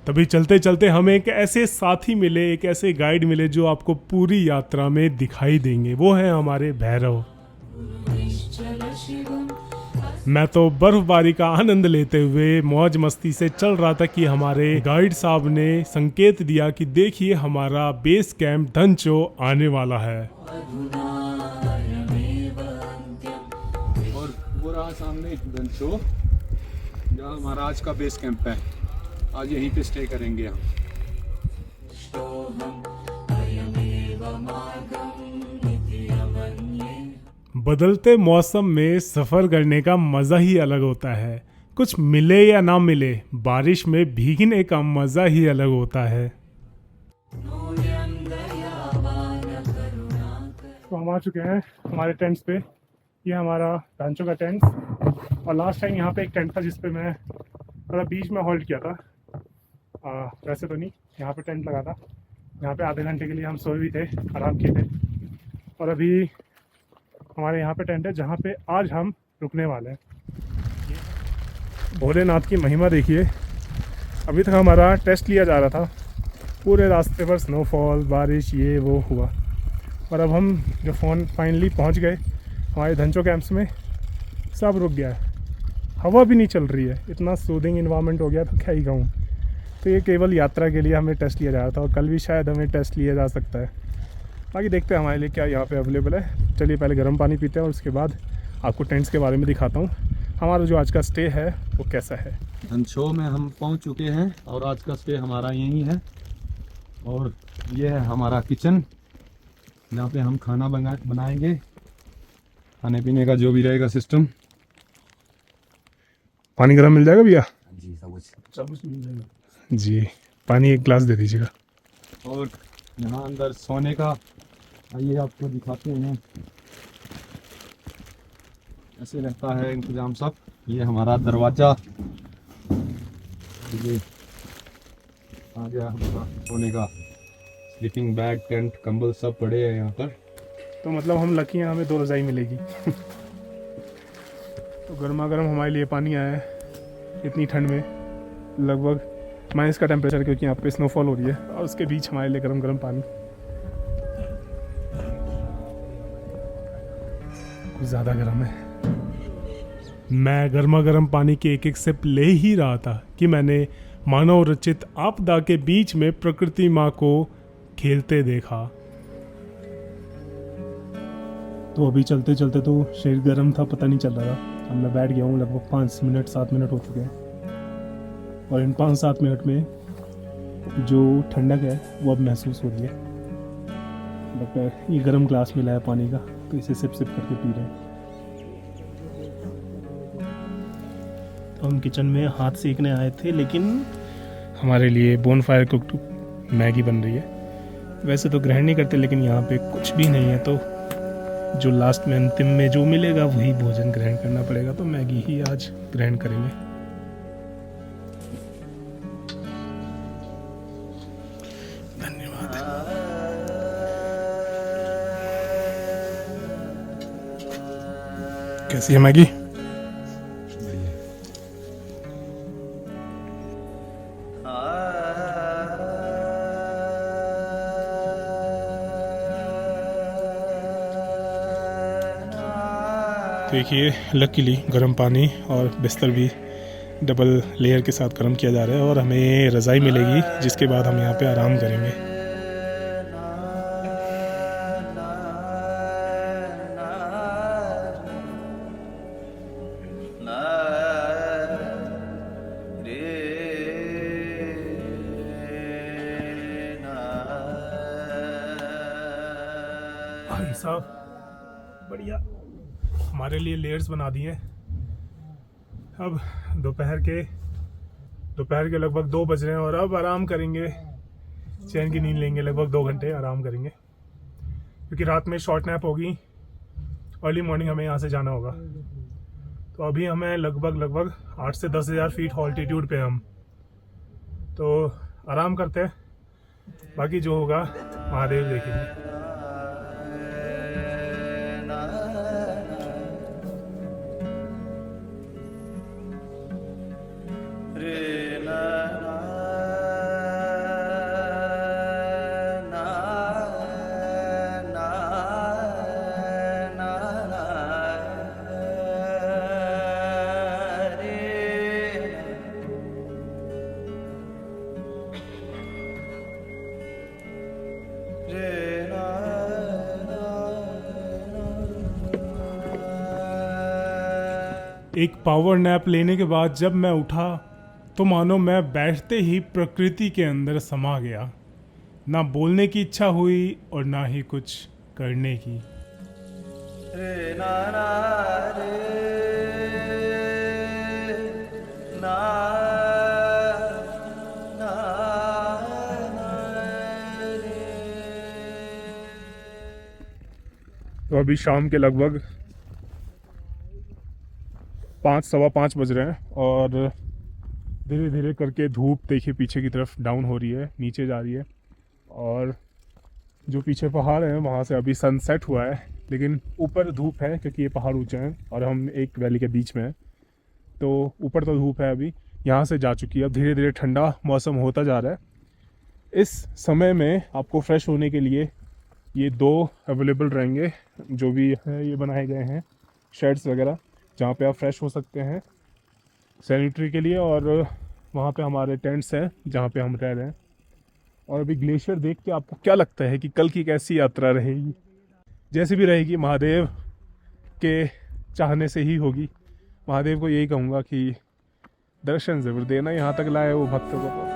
तभी चलते चलते हमें एक ऐसे साथी मिले, एक ऐसे गाइड मिले जो आपको पूरी यात्रा में दिखाई देंगे। वो है हमारे भैरव। मैं तो बर्फबारी का आनंद लेते हुए मौज मस्ती से चल रहा था कि हमारे गाइड साहब ने संकेत दिया कि देखिए हमारा बेस कैंप धनचो आने वाला है। और वो रहा सामने धनचो, जहाँ हमारा आज का बेस कैंप है। आज यहीं पे स्टे करेंगे हम। बदलते मौसम में सफ़र करने का मज़ा ही अलग होता है। कुछ मिले या ना मिले, बारिश में भीगने का मज़ा ही अलग होता है। तो हम आ चुके हैं हमारे टेंट्स पे। ये हमारा धनचो का टेंट, और लास्ट टाइम यहाँ पे एक टेंट था जिस पे मैं थोड़ा बीच में होल्ड किया था। वैसे तो नहीं, यहाँ पे टेंट लगा था। यहाँ पे आधे घंटे के लिए हम सोए भी थे, आराम किए थे। और अभी हमारे यहाँ पे टेंट है जहाँ पे आज हम रुकने वाले हैं। भोलेनाथ की महिमा देखिए। अभी तक हमारा टेस्ट लिया जा रहा था, पूरे रास्ते पर स्नोफॉल, बारिश, ये वो हुआ, और अब हम जो फाइनली पहुंच गए हमारे धनचो कैंप्स में, सब रुक गया है, हवा भी नहीं चल रही है, इतना सूदिंग इन्वायरमेंट हो गया तो क्या ही कहूँ। तो ये केवल यात्रा के लिए हमें टेस्ट लिया जा रहा था, और कल भी शायद हमें टेस्ट लिया जा सकता है। बाकी देखते हैं हमारे लिए क्या यहाँ पे अवेलेबल है। चलिए पहले गर्म पानी पीते हैं और उसके बाद आपको टेंट्स के बारे में दिखाता हूँ, हमारा जो आज का स्टे है वो कैसा है। धनशो में हम पहुंच चुके हैं और आज का स्टे हमारा यहीं है। और ये है हमारा किचन, यहाँ पे हम खाना बनाएंगे, खाने पीने का जो भी रहेगा सिस्टम। पानी गर्म मिल जाएगा भैया? सब कुछ मिल जाएगा जी। पानी एक गिलास दे दीजिएगा। और यहाँ अंदर सोने का, आइए आपको दिखाते हैं, ऐसे रहता है इंतजाम सब। ये हमारा दरवाजा, ये आ गया हमारा सोने का स्लीपिंग बैग, टेंट, कंबल सब पड़े हैं यहाँ पर। तो मतलब हम लकी हैं, हमें 2 रज़ाई मिलेगी। तो गर्मा गर्म हमारे लिए पानी आया है इतनी ठंड में, लगभग माइनस का टेम्परेचर, क्योंकि यहाँ पे स्नोफॉल हो रही है, और उसके बीच हमारे लिए गर्म गर्म पानी। कुछ ज़्यादा गर्म है। मैं गर्मा गर्म पानी की एक एक सिप ले ही रहा था कि मैंने मानव रचित आपदा के बीच में प्रकृति माँ को खेलते देखा। तो अभी चलते चलते तो शरीर गर्म था, पता नहीं चल रहा था। अब मैं बैठ गया हूँ, लगभग 5-7 मिनट हो चुके हैं, और इन 5-7 मिनट में जो ठंडक है वो अब महसूस हो रही है। बट ये गर्म ग्लास मिला है पानी का, तो इसे सिप सिप करके पी रहे हैं। तो हम किचन में हाथ सेकने आए थे, लेकिन हमारे लिए बोन फायर कुक्ड मैगी बन रही है। वैसे तो ग्रहण नहीं करते, लेकिन यहाँ पे कुछ भी नहीं है, तो जो लास्ट में अंतिम में जो मिलेगा वही भोजन ग्रहण करना पड़ेगा। तो मैगी ही आज ग्रहण करेंगे। धन्यवाद। कैसी है मैगी? देखिए लकीली गर्म पानी और बिस्तर भी डबल लेयर के साथ गर्म किया जा रहा है, और हमें रज़ाई मिलेगी, जिसके बाद हम यहाँ पे आराम करेंगे। भाई साहब बढ़िया, हमारे लिए लेयर्स बना दिए। अब दोपहर के लगभग 2 बज रहे हैं, और अब आराम करेंगे, चैन की नींद लेंगे, लगभग 2 घंटे आराम करेंगे, क्योंकि रात में शॉर्ट नैप होगी, अर्ली मॉर्निंग हमें यहाँ से जाना होगा। तो अभी हमें लगभग 8 से 10 हज़ार फीट ऑल्टीट्यूड पे हम, तो आराम करते हैं, बाकी जो होगा महादेव देखेंगे। एक पावर नैप लेने के बाद जब मैं उठा तो मानो मैं बैठते ही प्रकृति के अंदर समा गया। ना बोलने की इच्छा हुई और ना ही कुछ करने की। तो अभी शाम के लगभग 5-5:15 बज रहे हैं, और धीरे धीरे करके धूप देखिए पीछे की तरफ डाउन हो रही है, नीचे जा रही है, और जो पीछे पहाड़ हैं वहाँ से अभी सनसेट हुआ है, लेकिन ऊपर धूप है क्योंकि ये पहाड़ ऊंचे हैं और हम एक वैली के बीच में हैं। तो ऊपर तो धूप है अभी, यहाँ से जा चुकी है। अब धीरे धीरे ठंडा मौसम होता जा रहा है। इस समय में आपको फ्रेश होने के लिए ये 2 अवेलेबल रहेंगे, जो भी है ये बनाए गए हैं शेड्स वगैरह, जहाँ पे आप फ्रेश हो सकते हैं सैनिटरी के लिए। और वहाँ पे हमारे टेंट्स हैं जहाँ पे हम रह रहे हैं। और अभी ग्लेशियर देख के आपको क्या लगता है कि कल की कैसी यात्रा रहेगी? जैसी भी रहेगी महादेव के चाहने से ही होगी। महादेव को यही कहूँगा कि दर्शन ज़रूर देना, यहाँ तक लाए वो भक्तों को।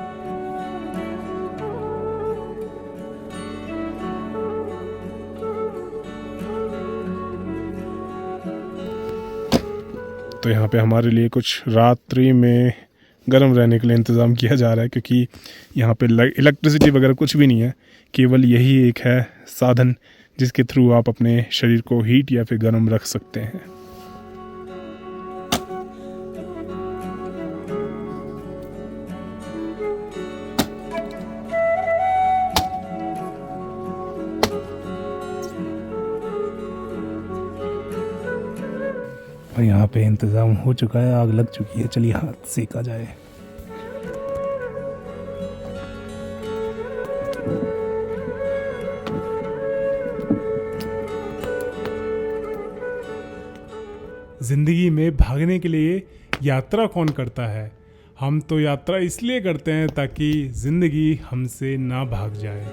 तो यहाँ पे हमारे लिए कुछ रात्रि में गर्म रहने के लिए इंतज़ाम किया जा रहा है, क्योंकि यहाँ पे इलेक्ट्रिसिटी वगैरह कुछ भी नहीं है। केवल यही एक है साधन जिसके थ्रू आप अपने शरीर को हीट या फिर गर्म रख सकते हैं। और यहाँ पे इंतज़ाम हो चुका है, आग लग चुकी है। चलिए हाथ सेका जाए। जिंदगी में भागने के लिए यात्रा कौन करता है? हम तो यात्रा इसलिए करते हैं ताकि जिंदगी हमसे ना भाग जाए।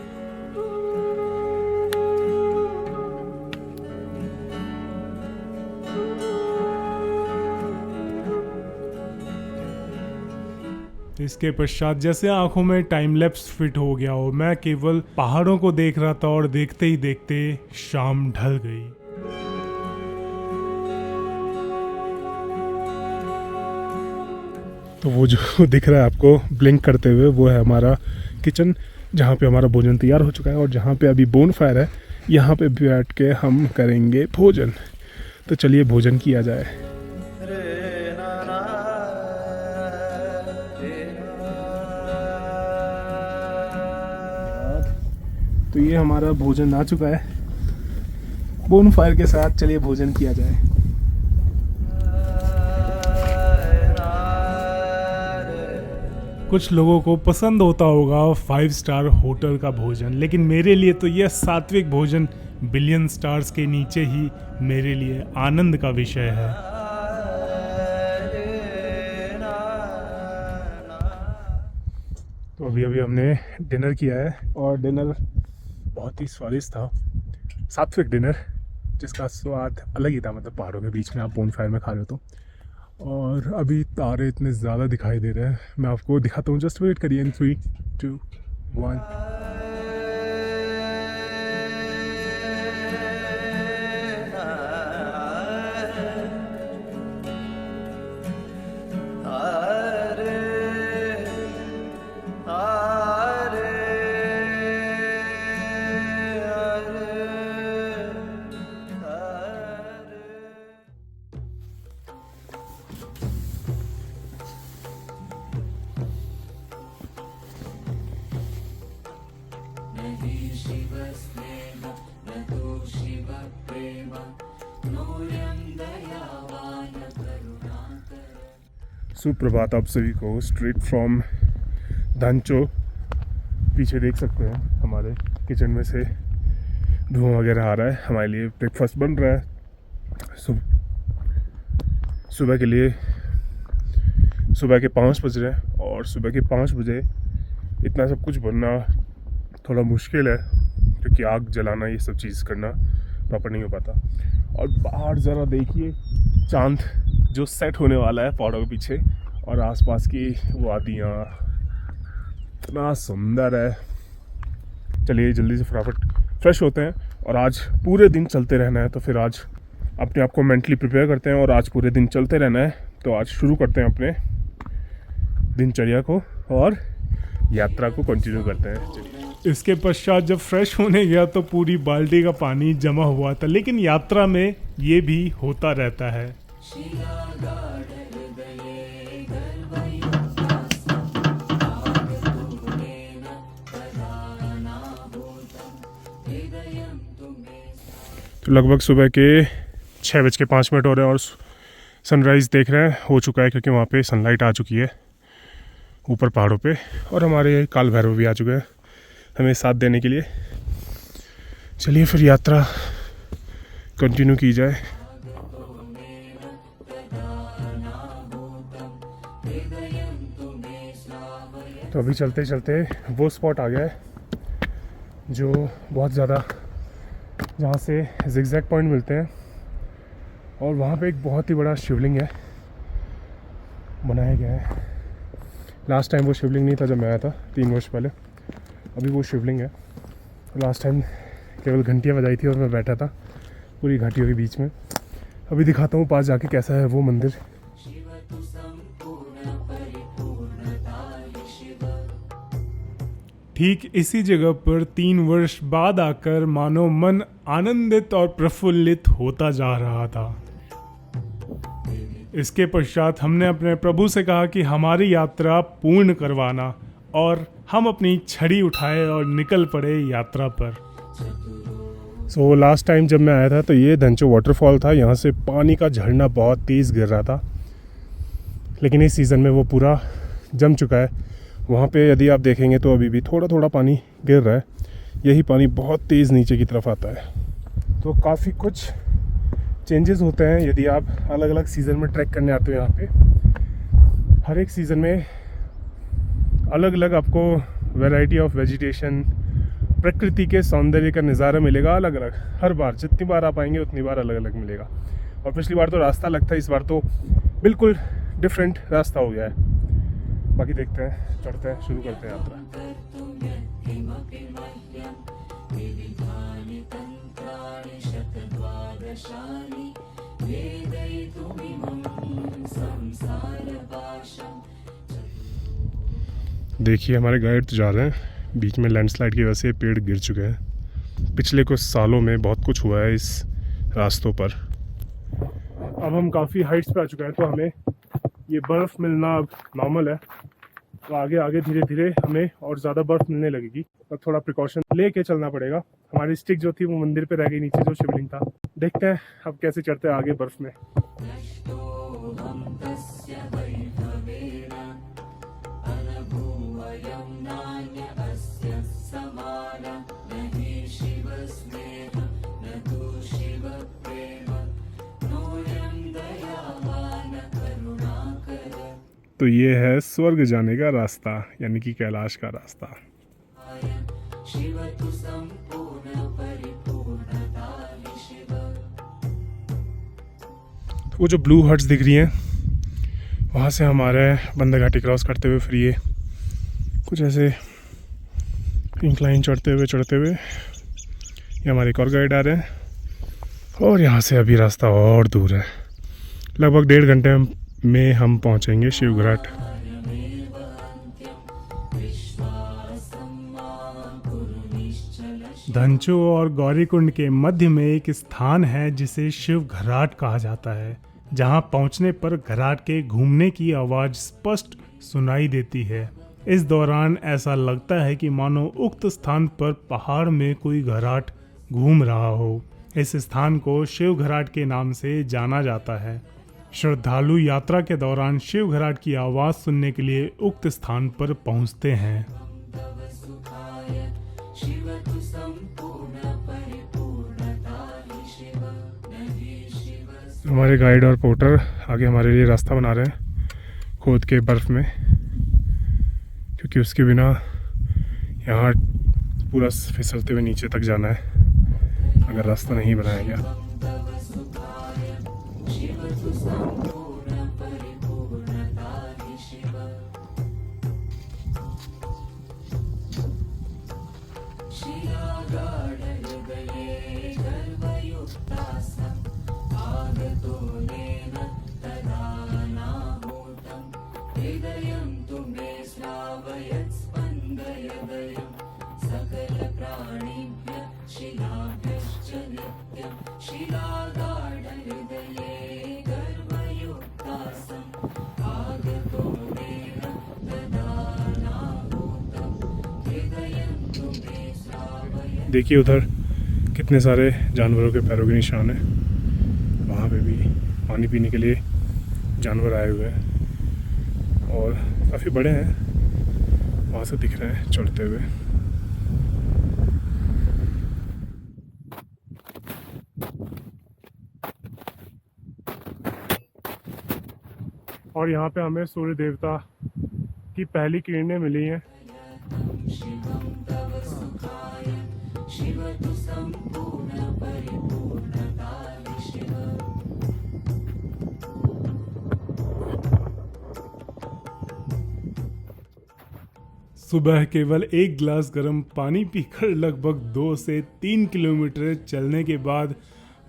इसके पश्चात जैसे आंखों में टाइम लैप्स फिट हो गया हो, मैं केवल पहाड़ों को देख रहा था और देखते ही देखते शाम ढल गई। तो वो जो दिख रहा है आपको ब्लिंक करते हुए, वो है हमारा किचन, जहाँ पे हमारा भोजन तैयार हो चुका है। और जहाँ पे अभी बोन फायर है, यहाँ पे बैठ के हम करेंगे भोजन। तो चलिए भोजन किया जाए। तो ये हमारा भोजन आ चुका है बोन फायर के साथ। चलिए भोजन किया जाए। कुछ लोगों को पसंद होता होगा 5 स्टार होटल का भोजन, लेकिन मेरे लिए तो यह सात्विक भोजन बिलियन स्टार्स के नीचे ही मेरे लिए आनंद का विषय है। तो अभी हमने डिनर किया है और डिनर बहुत ही स्वादिष्ट था। सात्विक डिनर जिसका स्वाद अलग ही था, मतलब पहाड़ों के बीच में आप बोन फायर में खा रहे हो तो। और अभी तारे इतने ज़्यादा दिखाई दे रहे हैं, मैं आपको दिखाता हूँ, जस्ट वेट करिए। 3, 2, 1। सुप्रभात आप सभी को। स्ट्रेट फ्रॉम धांचो, पीछे देख सकते हैं हमारे किचन में से धुआं वगैरह आ रहा है। हमारे लिए ब्रेकफास्ट बन रहा है सुबह के लिए। सुबह के 5 बज रहे हैं और सुबह के 5 बजे इतना सब कुछ बनना थोड़ा मुश्किल है, क्योंकि आग जलाना ये सब चीज़ करना प्रॉपर नहीं हो पाता। और बाहर ज़रा देखिए, चांद जो सेट होने वाला है पहाड़ों के पीछे, और आसपास की वादियाँ, इतना सुंदर है। चलिए जल्दी से फटाफट फ्रेश होते हैं। और आज पूरे दिन चलते रहना है, तो फिर आज अपने आप को मेंटली प्रिपेयर करते हैं और आज पूरे दिन चलते रहना है। तो आज शुरू करते हैं अपने दिनचर्या को और यात्रा को कंटिन्यू करते हैं। चलिए। इसके पश्चात जब फ्रेश होने गया तो पूरी बाल्टी का पानी जमा हुआ था, लेकिन यात्रा में ये भी होता रहता है। तो लगभग सुबह के 6:05 हो रहे हैं और सनराइज़ देख रहे हैं, हो चुका है क्योंकि वहाँ पे सनलाइट आ चुकी है ऊपर पहाड़ों पे, और हमारे काल भैरव भी आ चुके हैं हमें साथ देने के लिए। चलिए फिर यात्रा कंटिन्यू की जाए। तो अभी चलते चलते वो स्पॉट आ गया है जो बहुत ज़्यादा, जहाँ से जिगजैग पॉइंट मिलते हैं, और वहाँ पे एक बहुत ही बड़ा शिवलिंग है बनाया गया है। लास्ट टाइम वो शिवलिंग नहीं था जब मैं आया था 3 वर्ष पहले, अभी वो शिवलिंग है। लास्ट टाइम केवल घंटियाँ बजाई थी और मैं बैठा था पूरी घाटियों के बीच में। अभी दिखाता हूँ पास जाके कैसा है वो मंदिर। ठीक इसी जगह पर 3 वर्ष बाद आकर मानो मन आनंदित और प्रफुल्लित होता जा रहा था। इसके पश्चात हमने अपने प्रभु से कहा कि हमारी यात्रा पूर्ण करवाना, और हम अपनी छड़ी उठाए और निकल पड़े यात्रा पर। सो लास्ट टाइम जब मैं आया था तो ये धंचो वाटरफॉल था, यहाँ से पानी का झरना बहुत तेज़ गिर रहा था, लेकिन इस सीज़न में वो पूरा जम चुका है। वहाँ पे यदि आप देखेंगे तो अभी भी थोड़ा थोड़ा पानी गिर रहा है, यही पानी बहुत तेज़ नीचे की तरफ आता है। तो काफ़ी कुछ चेंजेस होते हैं यदि आप अलग अलग सीज़न में ट्रैक करने आते हो। यहाँ पे हर एक सीज़न में अलग अलग आपको वैरायटी ऑफ वेजिटेशन, प्रकृति के सौंदर्य का नज़ारा मिलेगा अलग अलग। हर बार जितनी बार आप आएंगे उतनी बार अलग अलग मिलेगा। और पिछली बार तो रास्ता अलग था, इस बार तो बिल्कुल डिफरेंट रास्ता हो गया है। बाकी देखते हैं, चढ़ते हैं, शुरू करते हैं यात्रा। देखिए हमारे गाइड तो जा रहे हैं, बीच में लैंडस्लाइड की वजह से पेड़ गिर चुके हैं। पिछले कुछ सालों में बहुत कुछ हुआ है इस रास्तों पर। अब हम काफ़ी हाइट्स पे आ चुके हैं, तो हमें ये बर्फ़ मिलना अब नॉर्मल है। तो आगे आगे धीरे धीरे हमें और ज़्यादा बर्फ़ मिलने लगेगी, और थोड़ा प्रिकॉशन लेके चलना पड़ेगा। हमारी स्टिक जो थी वो मंदिर पे रह गई नीचे, जो शिवलिंग था। देखते हैं अब कैसे चढ़ते हैं आगे बर्फ़ में। तो ये है स्वर्ग जाने का रास्ता, यानी कि कैलाश का रास्ता। तो वो जो ब्लू हट्स दिख रही हैं, वहाँ से हमारे बंदर घाटी क्रॉस करते हुए फिर ये कुछ ऐसे इंक्लाइन चढ़ते हुए ये हमारे एक और गाइड आ रहे हैं, और यहाँ से अभी रास्ता और दूर है। लगभग 1.5 घंटे में हम पहुंचेंगे शिवघराट। धंचो और गौरीकुंड के मध्य में एक स्थान है जिसे शिवघराट कहा जाता है, जहां पहुंचने पर घराट के घूमने की आवाज स्पष्ट सुनाई देती है। इस दौरान ऐसा लगता है कि मानो उक्त स्थान पर पहाड़ में कोई घराट घूम रहा हो। इस स्थान को शिवघराट के नाम से जाना जाता है। श्रद्धालु यात्रा के दौरान शिवघराट की आवाज़ सुनने के लिए उक्त स्थान पर पहुंचते हैं। हमारे गाइड और पोर्टर आगे हमारे लिए रास्ता बना रहे हैं खोद के बर्फ में, क्योंकि उसके बिना यहाँ पूरा फिसलते हुए नीचे तक जाना है अगर रास्ता नहीं बनाया गया। देखिए उधर कितने सारे जानवरों के पैरों के निशान हैं। वहाँ पे भी पानी पीने के लिए जानवर आए हुए हैं और काफ़ी बड़े हैं, वहाँ से दिख रहे हैं चढ़ते हुए। और यहाँ पे हमें सूर्य देवता की पहली किरणें मिली हैं। शिवं तव सुखाय शिव तु सम्पूर्ण परिपूर्णताय शिव। सुबह केवल एक गिलास गर्म पानी पीकर लगभग 2 से 3 किलोमीटर चलने के बाद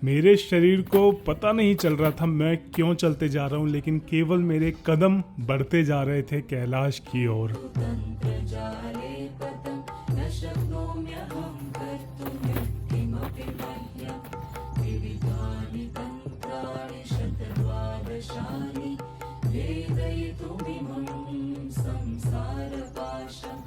मेरे शरीर को पता नहीं चल रहा था मैं क्यों चलते जा रहा हूँ, लेकिन केवल मेरे कदम बढ़ते जा रहे थे कैलाश की ओर। तन्त्रजाले पदं न शक्नोम्यहं कर्तुं यत्किमपि मह्यं। विविधानि तन्त्राणि शतद्वादशानि वेदयितुमिमं संसारपाशं।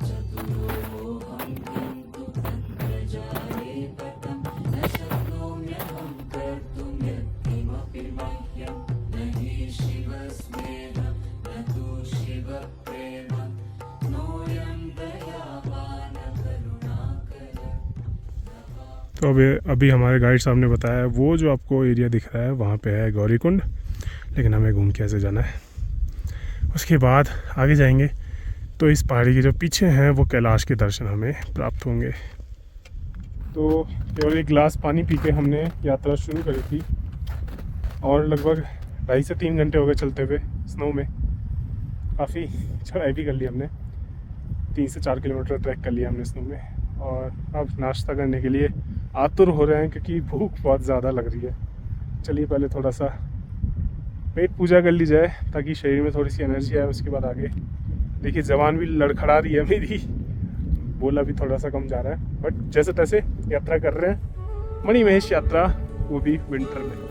चतुरोऽहं किन्तु तन्त्रजाले पदं न शक्नोम्यहं कर्तुं यत्किमपि मह्यं। न हि शिवस्नेहं न तु शिवप्रेम नोऽयं दयावान् करुणाकर। तो अभी हमारे गाइड साहब ने बताया वो जो आपको एरिया दिख रहा है वहाँ पे है गौरीकुंड, लेकिन हमें घूम के ऐसे जाना है। उसके बाद आगे जाएंगे तो इस पहाड़ी के जो पीछे हैं वो कैलाश के दर्शन हमें प्राप्त होंगे। तो केवल एक गिलास पानी पी के हमने यात्रा शुरू करी थी और लगभग 2.5 से 3 घंटे हो गए चलते हुए स्नो में। काफ़ी चढ़ाई भी कर ली हमने, 3 से 4 किलोमीटर ट्रैक कर लिया हमने स्नो में। और अब नाश्ता करने के लिए आतुर हो रहे हैं क्योंकि भूख बहुत ज़्यादा लग रही है। चलिए पहले थोड़ा सा पेट पूजा कर ली जाए ताकि शरीर में थोड़ी सी एनर्जी आए। उसके बाद आगे देखिए ज़बान भी लड़खड़ा रही है मेरी, बोला भी थोड़ा सा कम जा रहा है, बट जैसे तैसे यात्रा कर रहे हैं। मणिमहेश यात्रा, वो भी विंटर में।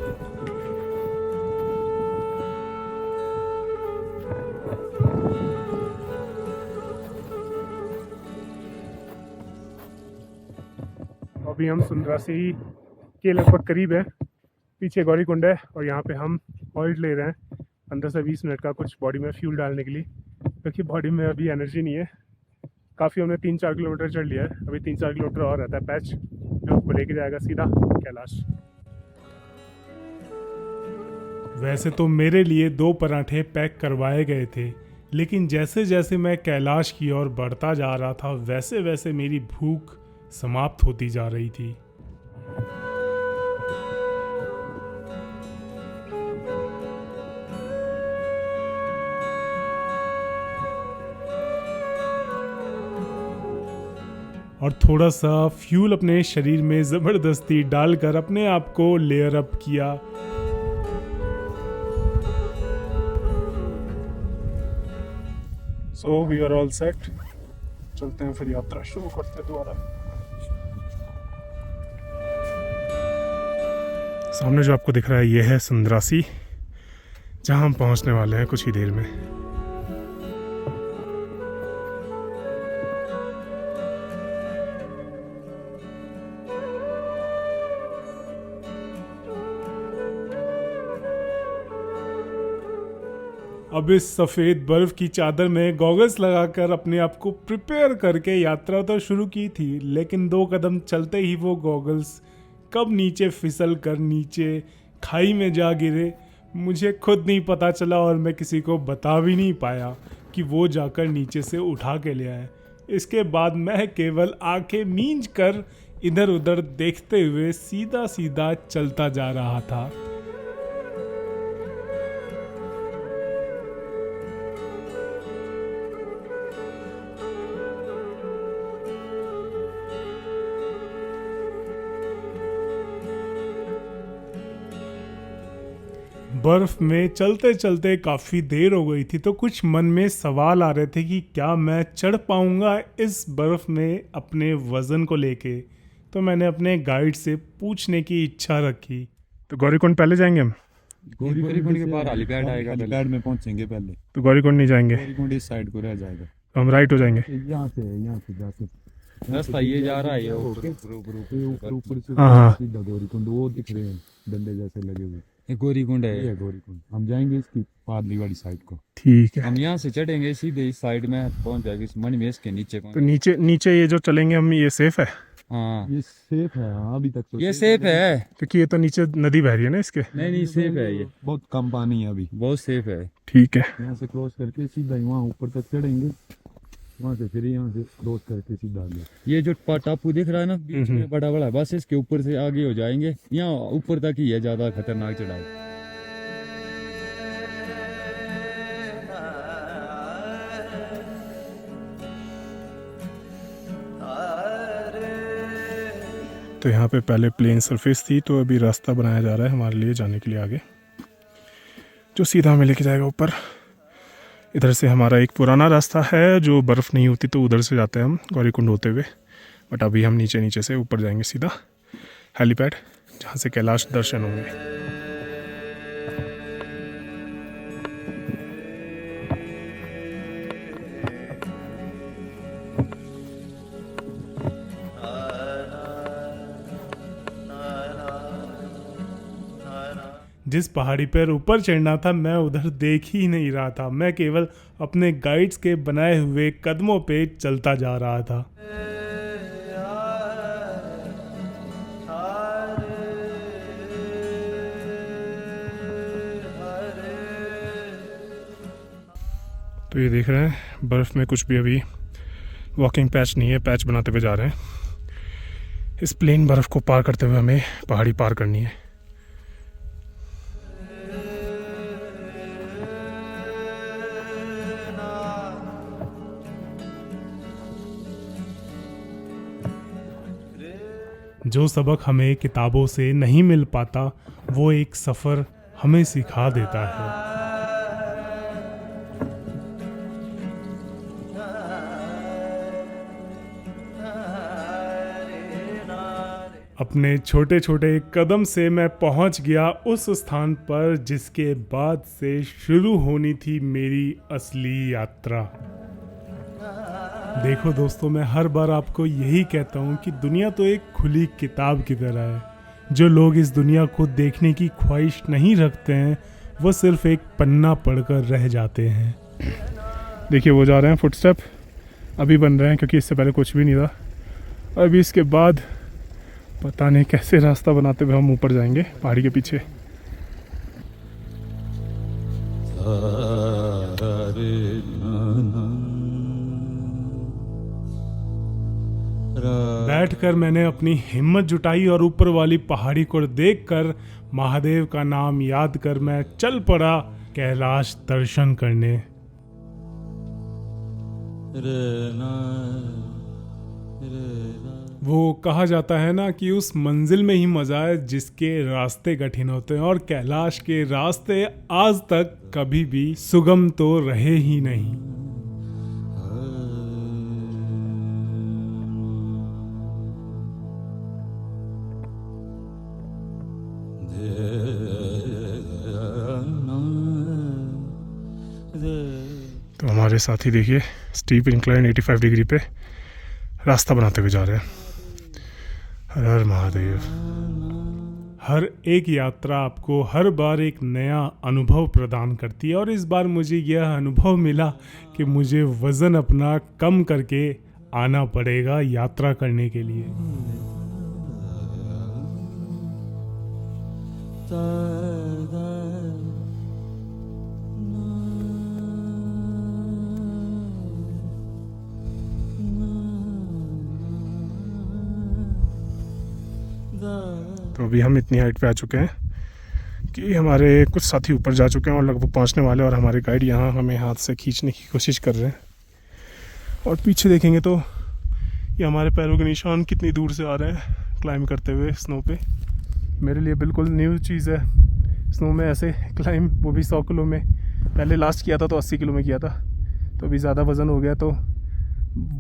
अभी हम सुंदरासी के लगभग करीब है, पीछे गौरीकुंड है और यहाँ पे हम ऑयल ले रहे हैं 15 से 20 मिनट का कुछ बॉडी में फ्यूल डालने के लिए, क्योंकि बॉडी में अभी एनर्जी नहीं है। काफ़ी हमने 3-4 किलोमीटर चढ़ लिया है, अभी 3-4 किलोमीटर और रहता है पैच जो आपको लेके जाएगा सीधा कैलाश। वैसे तो मेरे लिए 2 पराठे पैक करवाए गए थे, लेकिन जैसे जैसे मैं कैलाश की ओर बढ़ता जा रहा था वैसे वैसे मेरी भूख समाप्त होती जा रही थी। और थोड़ा सा फ्यूल अपने शरीर में ज़बरदस्ती डालकर अपने आप को लेयर अप किया। So we are all set, चलते हैं फिर यात्रा शुरू करते हैं दोबारा। सामने जो आपको दिख रहा है ये है सुंदरासी, जहां हम पहुंचने वाले हैं कुछ ही देर में। अब इस सफ़ेद बर्फ़ की चादर में गॉगल्स लगाकर अपने आप को प्रिपेयर करके यात्रा तो शुरू की थी, लेकिन 2 कदम चलते ही वो गॉगल्स कब नीचे फिसल कर नीचे खाई में जा गिरे मुझे खुद नहीं पता चला, और मैं किसी को बता भी नहीं पाया कि वो जाकर नीचे से उठा के ले आए। इसके बाद मैं केवल आंखें मींच कर इधर उधर देखते हुए सीधा सीधा चलता जा रहा था। बर्फ में चलते चलते काफ़ी देर हो गई थी, तो कुछ मन में सवाल आ रहे थे कि क्या मैं चढ़ पाऊंगा इस बर्फ में अपने वज़न को लेके। तो मैंने अपने गाइड से पूछने की इच्छा रखी। तो गौरीकुंड पहले जाएंगे हम? गौरीकुंड के पार हेलीपैड आएगा, हेलीपैड में पहुंचेंगे पहले। तो गौरीकुंड नहीं जाएंगे, गौरीकुंड इस साइड को रह जाएगा, तो हम राइट हो जाएंगे। यहाँ से जाके रास्ता ये जा रहा है, ऊपर से हाँ। सीधा गौरीकुंड वो दिख रहे हैं डंडे जैसे लगे हुए। ये गौरीकुंड है। ये गौरीकुंड, हम जाएंगे इसकी पादली वाली साइड को। ठीक है। हम यहाँ से चढ़ेंगे सीधे इस साइड में पहुंच जाएंगे, इस मणिमेश के नीचे तो पहुंच। नीचे नीचे ये जो चलेंगे हम, ये सेफ है हाँ ये सेफ है, हाँ अभी तक तो ये सेफ है। क्योंकि ये तो नीचे नदी बह रही है ना इसके। नहीं नहीं सेफ है, ये बहुत कम पानी है अभी। बहुत सेफ है। ठीक है। यहाँ से क्रॉस करके सीधा वहाँ ऊपर तक चढ़ेंगे, वहाँ से फिर यहाँ से क्रॉस करके सीधा आगे। ये जो टापू दिख रहा है ना बीच में बड़ा बड़ा, बस इसके ऊपर से आगे हो जाएंगे, यहाँ ऊपर तक ही है ज्यादा खतरनाक चढ़ाई। तो यहाँ पे पहले प्लेन सरफेस थी, तो अभी रास्ता बनाया जा रहा है हमारे लिए जाने के लिए आगे, जो सीधा हमें लेके जाएगा ऊपर। इधर से हमारा एक पुराना रास्ता है, जो बर्फ़ नहीं होती तो उधर से जाते हैं हम गौरीकुंड होते हुए, बट अभी हम नीचे नीचे से ऊपर जाएंगे सीधा हेलीपैड, जहाँ से कैलाश दर्शन होंगे। जिस पहाड़ी पर ऊपर चढ़ना था मैं उधर देख ही नहीं रहा था, मैं केवल अपने गाइड्स के बनाए हुए कदमों पे चलता जा रहा था। तो ये देख रहे हैं बर्फ़ में कुछ भी अभी वॉकिंग पैच नहीं है, पैच बनाते हुए जा रहे हैं। इस प्लेन बर्फ़ को पार करते हुए हमें पहाड़ी पार करनी है। जो सबक हमें किताबों से नहीं मिल पाता, वो एक सफ़र हमें सिखा देता है। अपने छोटे छोटे कदम से मैं पहुंच गया उस स्थान पर जिसके बाद से शुरू होनी थी मेरी असली यात्रा। देखो दोस्तों, मैं हर बार आपको यही कहता हूँ कि दुनिया तो एक खुली किताब की तरह है। जो लोग इस दुनिया को देखने की ख्वाहिश नहीं रखते हैं, वो सिर्फ एक पन्ना पढ़कर रह जाते हैं। देखिए वो जा रहे हैं, फुटस्टेप अभी बन रहे हैं, क्योंकि इससे पहले कुछ भी नहीं था। और अभी इसके बाद पता नहीं कैसे रास्ता बनाते हुए हम ऊपर जाएंगे पहाड़ी के पीछे। बैठकर मैंने अपनी हिम्मत जुटाई और ऊपर वाली पहाड़ी को देखकर महादेव का नाम याद कर मैं चल पड़ा कैलाश दर्शन करने। वो कहा जाता है ना कि उस मंजिल में ही मजा है जिसके रास्ते कठिन होते हैं, और कैलाश के रास्ते आज तक कभी भी सुगम तो रहे ही नहीं। तो हमारे साथी देखिए स्टीप इंक्लाइन 85 डिग्री पे रास्ता बनाते हुए जा रहे हैं। हर हर महादेव। हर एक यात्रा आपको हर बार एक नया अनुभव प्रदान करती है, और इस बार मुझे यह अनुभव मिला कि मुझे वज़न अपना कम करके आना पड़ेगा यात्रा करने के लिए। तो अभी हम इतनी हाइट पे आ चुके हैं कि हमारे कुछ साथी ऊपर जा चुके हैं और लगभग पहुंचने वाले, और हमारे गाइड यहाँ हमें हाथ से खींचने की कोशिश कर रहे हैं। और पीछे देखेंगे तो ये हमारे पैरों के निशान कितनी दूर से आ रहे हैं क्लाइंब करते हुए स्नो पे। मेरे लिए बिल्कुल न्यू चीज़ है स्नो में ऐसे क्लाइंब, वो भी 100 किलो में। पहले लास्ट किया था तो 80 किलो में किया था, तो अभी ज़्यादा वज़न हो गया तो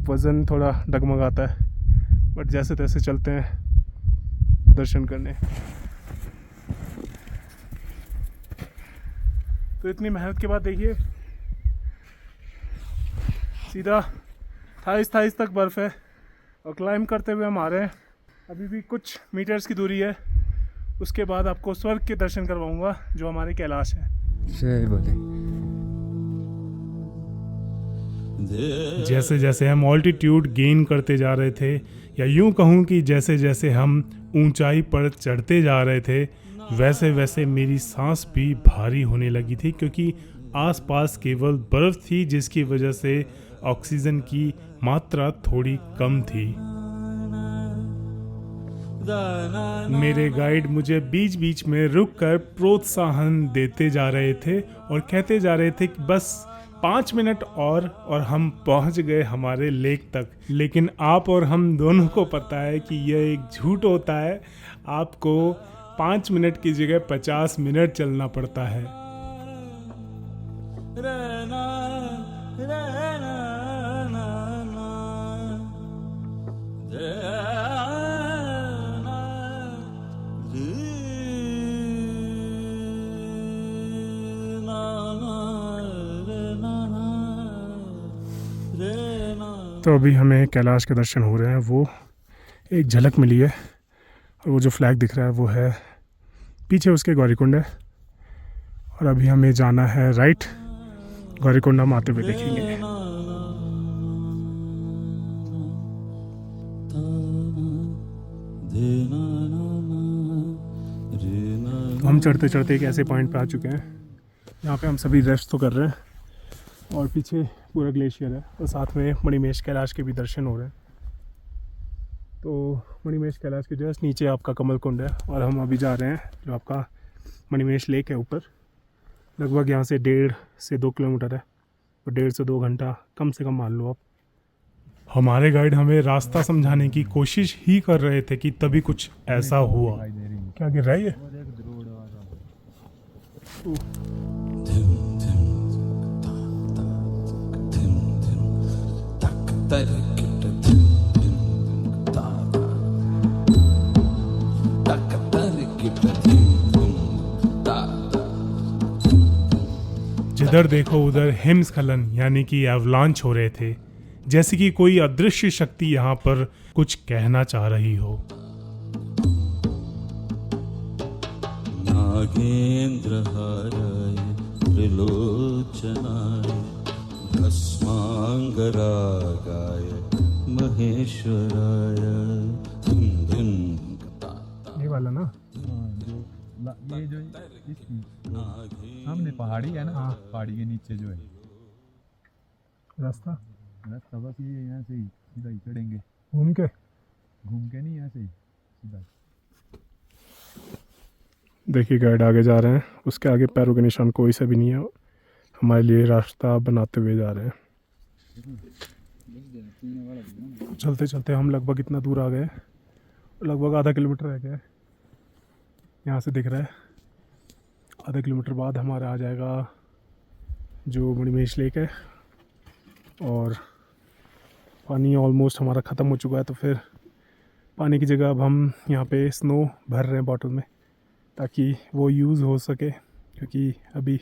वज़न थोड़ा डगमगाता है, बट जैसे तैसे चलते हैं दर्शन करने। तो इतनी मेहनत के बाद देखिए सीधा थाइस तक बर्फ़ है, और क्लाइंब करते हुए हम आ रहे हैं। अभी भी कुछ मीटर्स की दूरी है, उसके बाद आपको स्वर्ग के दर्शन करवाऊंगा जो हमारे कैलाश है। सही बोले। जैसे जैसे हम ऑल्टीट्यूड गेन करते जा रहे थे, या यूं कहूं कि जैसे जैसे हम ऊंचाई पर चढ़ते जा रहे थे, वैसे वैसे मेरी सांस भी भारी होने लगी थी, क्योंकि आसपास केवल बर्फ थी जिसकी वजह से ऑक्सीजन की मात्रा थोड़ी कम थी। मेरे गाइड मुझे बीच बीच में रुककर प्रोत्साहन देते जा रहे थे और कहते जा रहे थे कि बस 5 मिनट और हम पहुंच गए हमारे लेक तक। लेकिन आप और हम दोनों को पता है कि यह एक झूठ होता है। आपको 5 मिनट की जगह 50 मिनट चलना पड़ता है। तो अभी हमें कैलाश के दर्शन हो रहे हैं, वो एक झलक मिली है। और वो जो फ्लैग दिख रहा है वो है पीछे उसके गौरीकुंड है। और अभी हमें जाना है राइट, गौरीकुंड हम आते हुए देखेंगे। तो हम चढ़ते चढ़ते एक ऐसे पॉइंट पे आ चुके हैं यहाँ पे हम सभी रेस्ट तो कर रहे हैं, और पीछे पूरा ग्लेशियर है और साथ में मणिमहेश कैलाश के भी दर्शन हो रहे हैं। तो मणिमहेश कैलाश के जस्ट नीचे आपका कमल कुंड है और हम अभी जा रहे हैं जो आपका मणिमहेश लेक है ऊपर। लगभग यहाँ से 1.5 से 2 किलोमीटर है, तो 1.5 से 2 घंटा कम से कम मान लो आप। हमारे गाइड हमें रास्ता समझाने की कोशिश ही कर रहे थे कि तभी कुछ ऐसा हुआ। क्या गिर रहा है ये? जिधर देखो उधर हिमस्खलन यानी कि एवलांच हो रहे थे, जैसे कि कोई अदृश्य शक्ति यहाँ पर कुछ कहना चाह रही हो। नागेन्द्रहाराय त्रिलोचनाय भस्मांगरागाय महेश्वराय ये वाला ना, ये जो सामने पहाड़ी है ना, पहाड़ी के नीचे जो है रास्ता बस ये यहाँ से ही सीधा ही चढ़ेंगे, घूम के नहीं, यहाँ से ही सीधा। देखिए गाइड आगे जा रहे हैं, उसके आगे पैरों के निशान कोई सा भी नहीं है। हमारे लिए रास्ता बनाते हुए जा रहे हैं। चलते चलते हम लगभग इतना दूर आ गए, लगभग आधा किलोमीटर रह गया है। यहाँ से दिख रहा है आधा किलोमीटर बाद हमारा आ जाएगा जो मणिमहेश लेक है, और पानी ऑलमोस्ट हमारा ख़त्म हो चुका है। तो फिर पानी की जगह अब हम यहाँ पे स्नो भर रहे हैं बॉटल में, ताकि वो यूज़ हो सके, क्योंकि अभी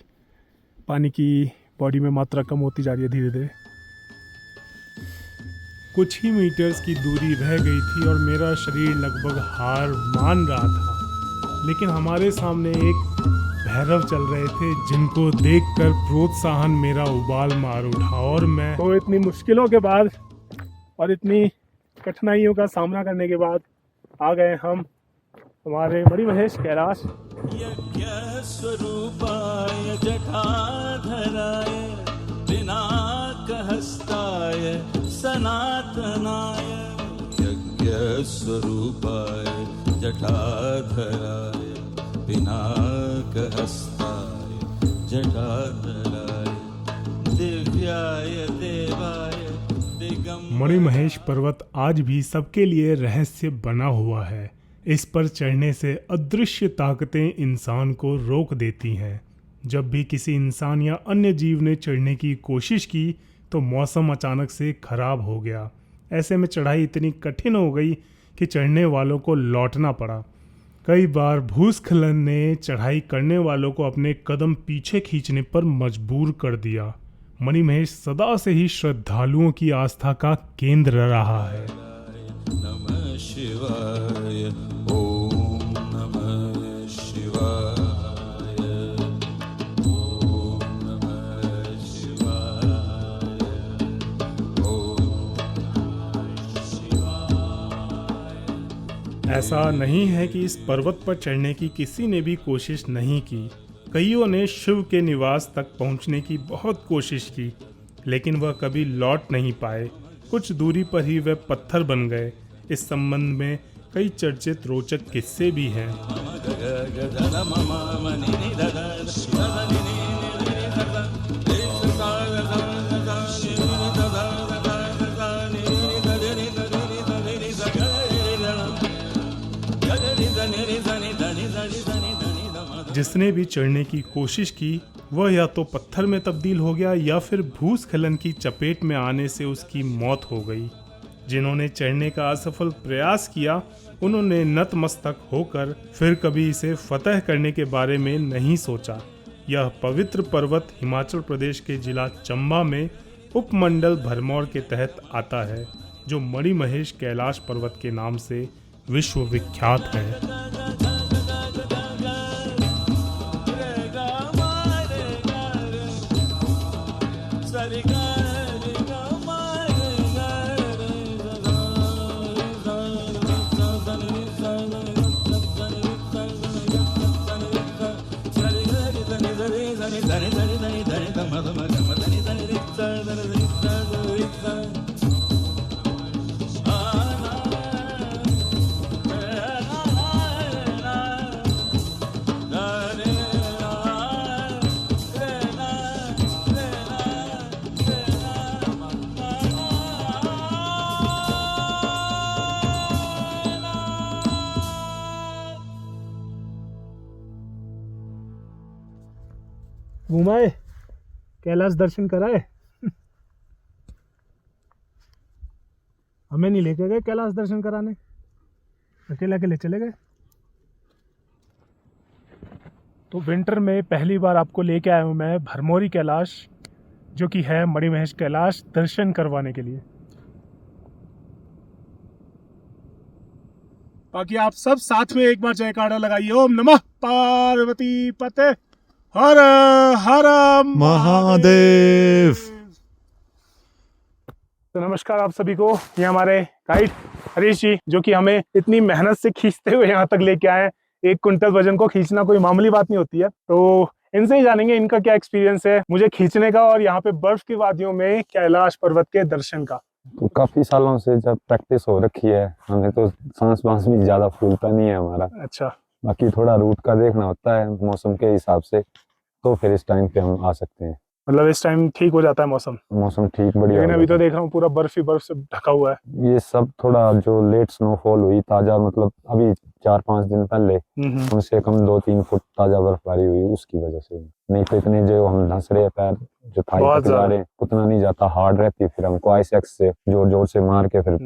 पानी की बॉडी में मात्रा कम होती जा रही है धीरे धीरे। कुछ ही मीटर्स की दूरी रह गई थी और मेरा शरीर लगभग हार मान रहा था, लेकिन हमारे सामने एक भैरव चल रहे थे जिनको देखकर प्रोत्साहन मेरा उबाल मार उठा। और मैं तो इतनी मुश्किलों के बाद और इतनी कठिनाइयों का सामना करने के बाद आ गए हम हमारे मणिमहेश कैलाश। यज्ञ स्वरूपाय जटाधराय पिनाकहस्ताय सनातनाय, यज्ञ स्वरूपाय जटाधराय पिनाकहस्ताय जटाधराय दिव्याय देवाय दिगंबराय। मणिमहेश पर्वत आज भी सबके लिए रहस्य बना हुआ है। इस पर चढ़ने से अदृश्य ताकतें इंसान को रोक देती हैं। जब भी किसी इंसान या अन्य जीव ने चढ़ने की कोशिश की तो मौसम अचानक से खराब हो गया। ऐसे में चढ़ाई इतनी कठिन हो गई कि चढ़ने वालों को लौटना पड़ा। कई बार भूस्खलन ने चढ़ाई करने वालों को अपने कदम पीछे खींचने पर मजबूर कर दिया। मणिमहेश सदा से ही श्रद्धालुओं की आस्था का केंद्र रहा है। नमः शिवाय, ओम नमः ऐसा नहीं है कि इस पर्वत पर चढ़ने की किसी ने भी कोशिश नहीं की। कईयों ने शिव के निवास तक पहुंचने की बहुत कोशिश की, लेकिन वह कभी लौट नहीं पाए। कुछ दूरी पर ही वे पत्थर बन गए। इस संबंध में कई चर्चित रोचक किस्से भी हैं। जिसने भी चढ़ने की कोशिश की वह या तो पत्थर में तब्दील हो गया या फिर भूस्खलन की चपेट में आने से उसकी मौत हो गई। जिन्होंने चढ़ने का असफल प्रयास किया उन्होंने नतमस्तक होकर फिर कभी इसे फतह करने के बारे में नहीं सोचा। यह पवित्र पर्वत हिमाचल प्रदेश के जिला चंबा में उपमंडल भरमौर के तहत आता है, जो मणिमहेश कैलाश पर्वत के नाम से विश्व विख्यात है। घुमाए, कैलाश दर्शन कराए। हमें नहीं लेके गए कैलाश दर्शन कराने, अकेले अकेले चले गए। तो विंटर में पहली बार आपको लेके आया हूँ मैं भरमौरी कैलाश, जो कि है मणिमहेश कैलाश, दर्शन करवाने के लिए। बाकी आप सब साथ में एक बार जयकारा लगाइए, ओम नमः पार्वती पते हर हर महादेव। तो नमस्कार आप सभी को। ये हमारे गाइड हरीश जी, जो कि हमें इतनी मेहनत से खींचते हुए यहाँ तक लेके आए हैं। 1 क्विंटल वजन को खींचना कोई मामूली बात नहीं होती है। तो इनसे ही जानेंगे इनका क्या एक्सपीरियंस है मुझे खींचने का और यहाँ पे बर्फ की वादियों में कैलाश पर्वत के दर्शन का। तो काफी सालों से जब प्रैक्टिस हो रखी है, हमें तो सांस वांस भी ज्यादा फूलता नहीं है हमारा। अच्छा, बाकी थोड़ा रूट का देखना होता है मौसम के हिसाब से, तो फिर इस टाइम पे हम आ सकते हैं। मतलब इस टाइम ठीक हो जाता है मौसम? मौसम ठीक बढ़िया। लेकिन अभी तो देख रहा हूँ पूरा बर्फ ही बर्फ से ढका हुआ है। ये सब थोड़ा जो लेट स्नोफॉल हुई ताजा, मतलब अभी 4-5 दिन पहले कम से कम 2-3 फुट ताजा बर्फबारी हुई, उसकी वजह से। नहीं तो इतने जो हम धंस रहे हैं पैर, जो थाई तक जा रहे हैं, उतना नहीं जाता, हार्ड रहती। फिर हमको आइस एक्स से जोर जोर से मार के फिर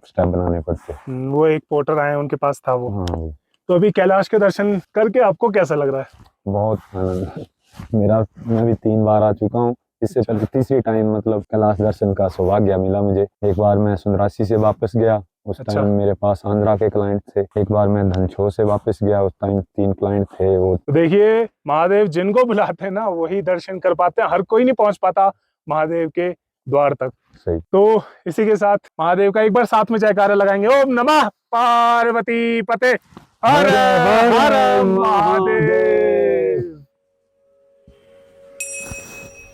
स्टेप बनाने पड़ते। वो एक पोर्टर आए, उनके पास था वो। हाँ, तो अभी कैलाश के दर्शन करके आपको कैसा लग रहा है? बहुत आनंद। मैं भी 3 बार आ चुका हूँ। इससे पहले तीसरी टाइम मतलब कैलाश दर्शन का सौभाग्य मिला मुझे। एक बार मैं सुंदरासी से वापस गया, उस टाइम मेरे पास आंध्रा के क्लाइंट थे। एक बार मैं धनछो से वापस गया, उस टाइम 3 क्लाइंट थे। वो तो देखिए, महादेव जिनको बुलाते हैं ना वही दर्शन कर पाते हैं। हर कोई नहीं पहुंच पाता महादेव के द्वार तक। सही। तो इसी के साथ महादेव का एक बार साथ में जयकारा लगाएंगे, ओम नमः पार्वती पते हर हर महादेव।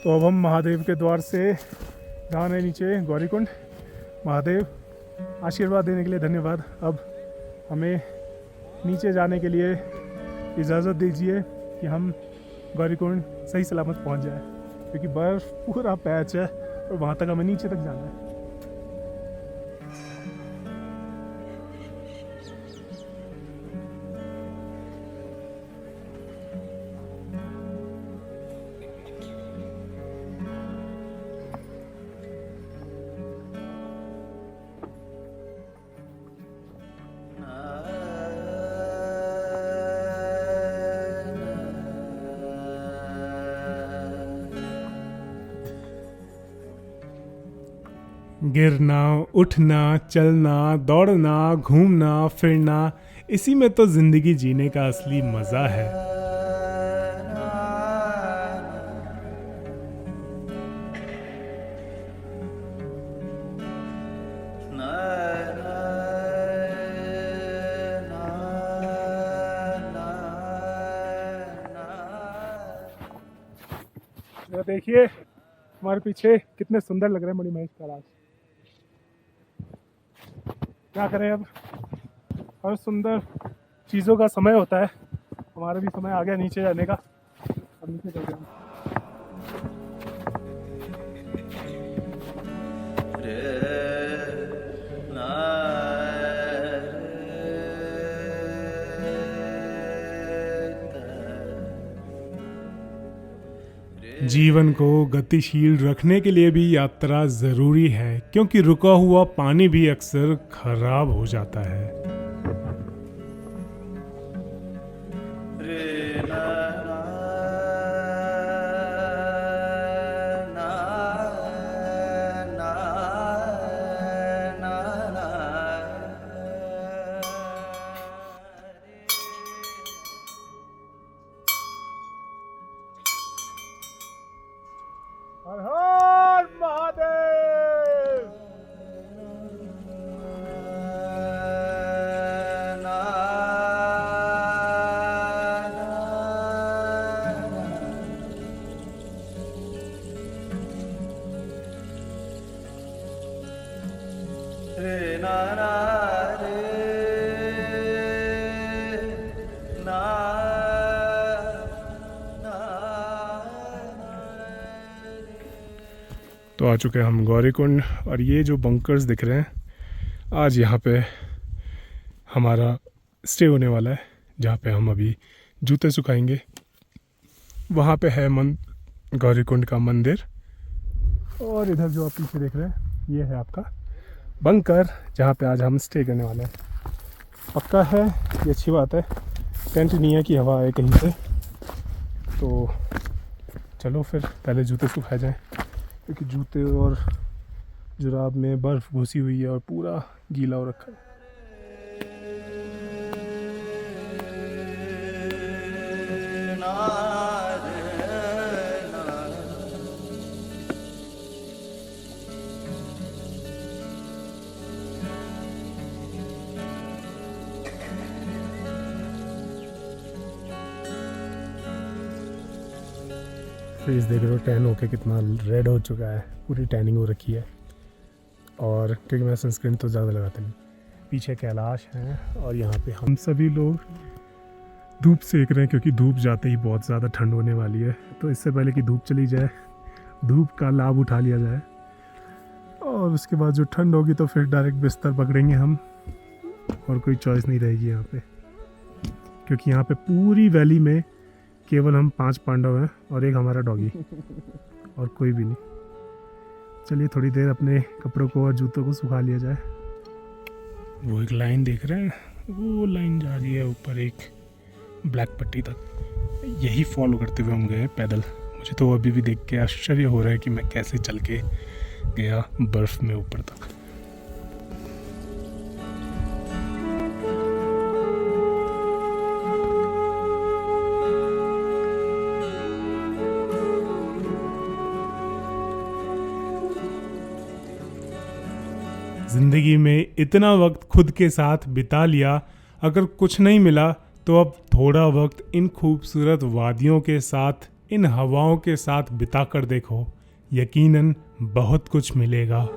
तो अब हम महादेव के द्वार से जा रहे नीचे गौरीकुंड। महादेव आशीर्वाद देने के लिए धन्यवाद। अब हमें नीचे जाने के लिए इजाज़त दीजिए कि हम गौरीकुंड सही सलामत पहुंच जाए, क्योंकि बर्फ़ पूरा पैच है और वहाँ तक हमें नीचे तक जाना है। गिरना, उठना, चलना, दौड़ना, घूमना, फिरना, इसी में तो जिंदगी जीने का असली मजा है। तो देखिए हमारे पीछे कितने सुंदर लग रहे हैं मणिमहेश कैलाश। क्या करें अब, हर सुंदर चीज़ों का समय होता है। हमारा भी समय आ गया नीचे जाने का। अब नीचे चलते हैं। जीवन को गतिशील रखने के लिए भी यात्रा जरूरी है, क्योंकि रुका हुआ पानी भी अक्सर खराब हो जाता है। हर हर महादेव। तो आ चुके हैं हम गौरीकुंड, और ये जो बंकर्स दिख रहे हैं, आज यहाँ पे हमारा स्टे होने वाला है, जहाँ पे हम अभी जूते सुखाएंगे। वहाँ पे है गौरीकुंड का मंदिर, और इधर जो आप पीछे देख रहे हैं ये है आपका बंकर, जहाँ पे आज हम स्टे करने वाले हैं। पक्का है, ये अच्छी बात है, टेंट नहीं है कि हवा आए कहीं से। तो चलो फिर पहले जूते सुखाए जाएं, क्योंकि जूते और जुराब में बर्फ़ घुसी हुई है और पूरा गीला हो रखा है। फेस देख रहे हो टैन होके कितना रेड हो चुका है, पूरी टैनिंग हो रखी है। और क्योंकि मैं सनस्क्रीन तो ज़्यादा लगाता नहीं। पीछे कैलाश है और यहाँ पे हम सभी लोग धूप सेक रहे हैं, क्योंकि धूप जाते ही बहुत ज़्यादा ठंड होने वाली है। तो इससे पहले कि धूप चली जाए, धूप का लाभ उठा लिया जाए, और उसके बाद जो ठंड होगी तो फिर डायरेक्ट बिस्तर पकड़ेंगे हम, और कोई चॉइस नहीं रहेगी यहाँ पे। क्योंकि यहाँ पे पूरी वैली में केवल हम 5 पांडव हैं और एक हमारा डॉगी, और कोई भी नहीं। चलिए थोड़ी देर अपने कपड़ों को और जूतों को सुखा लिया जाए। वो एक लाइन देख रहे हैं, वो लाइन जा रही है ऊपर एक ब्लैक पट्टी तक। यही फॉलो करते हुए हम गए पैदल। मुझे तो अभी भी देख के आश्चर्य हो रहा है कि मैं कैसे चल के गया बर्फ़ में ऊपर तक। ज़िंदगी में इतना वक्त खुद के साथ बिता लिया, अगर कुछ नहीं मिला तो अब थोड़ा वक्त इन खूबसूरत वादियों के साथ, इन हवाओं के साथ बिता कर देखो, यकीनन बहुत कुछ मिलेगा।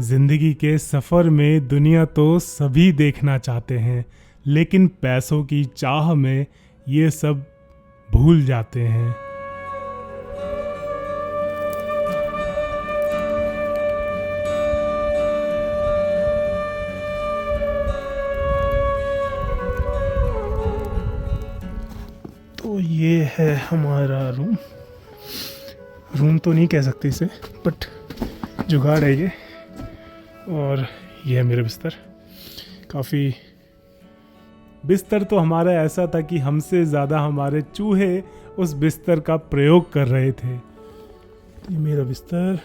ज़िंदगी के सफ़र में दुनिया तो सभी देखना चाहते हैं, लेकिन पैसों की चाह में ये सब भूल जाते हैं। तो ये है हमारा रूम तो नहीं कह सकते इसे, बट जुगाड़ है ये। और ये है मेरा बिस्तर। काफ़ी बिस्तर तो हमारा ऐसा था कि हमसे ज़्यादा हमारे चूहे उस बिस्तर का प्रयोग कर रहे थे। ये मेरा बिस्तर,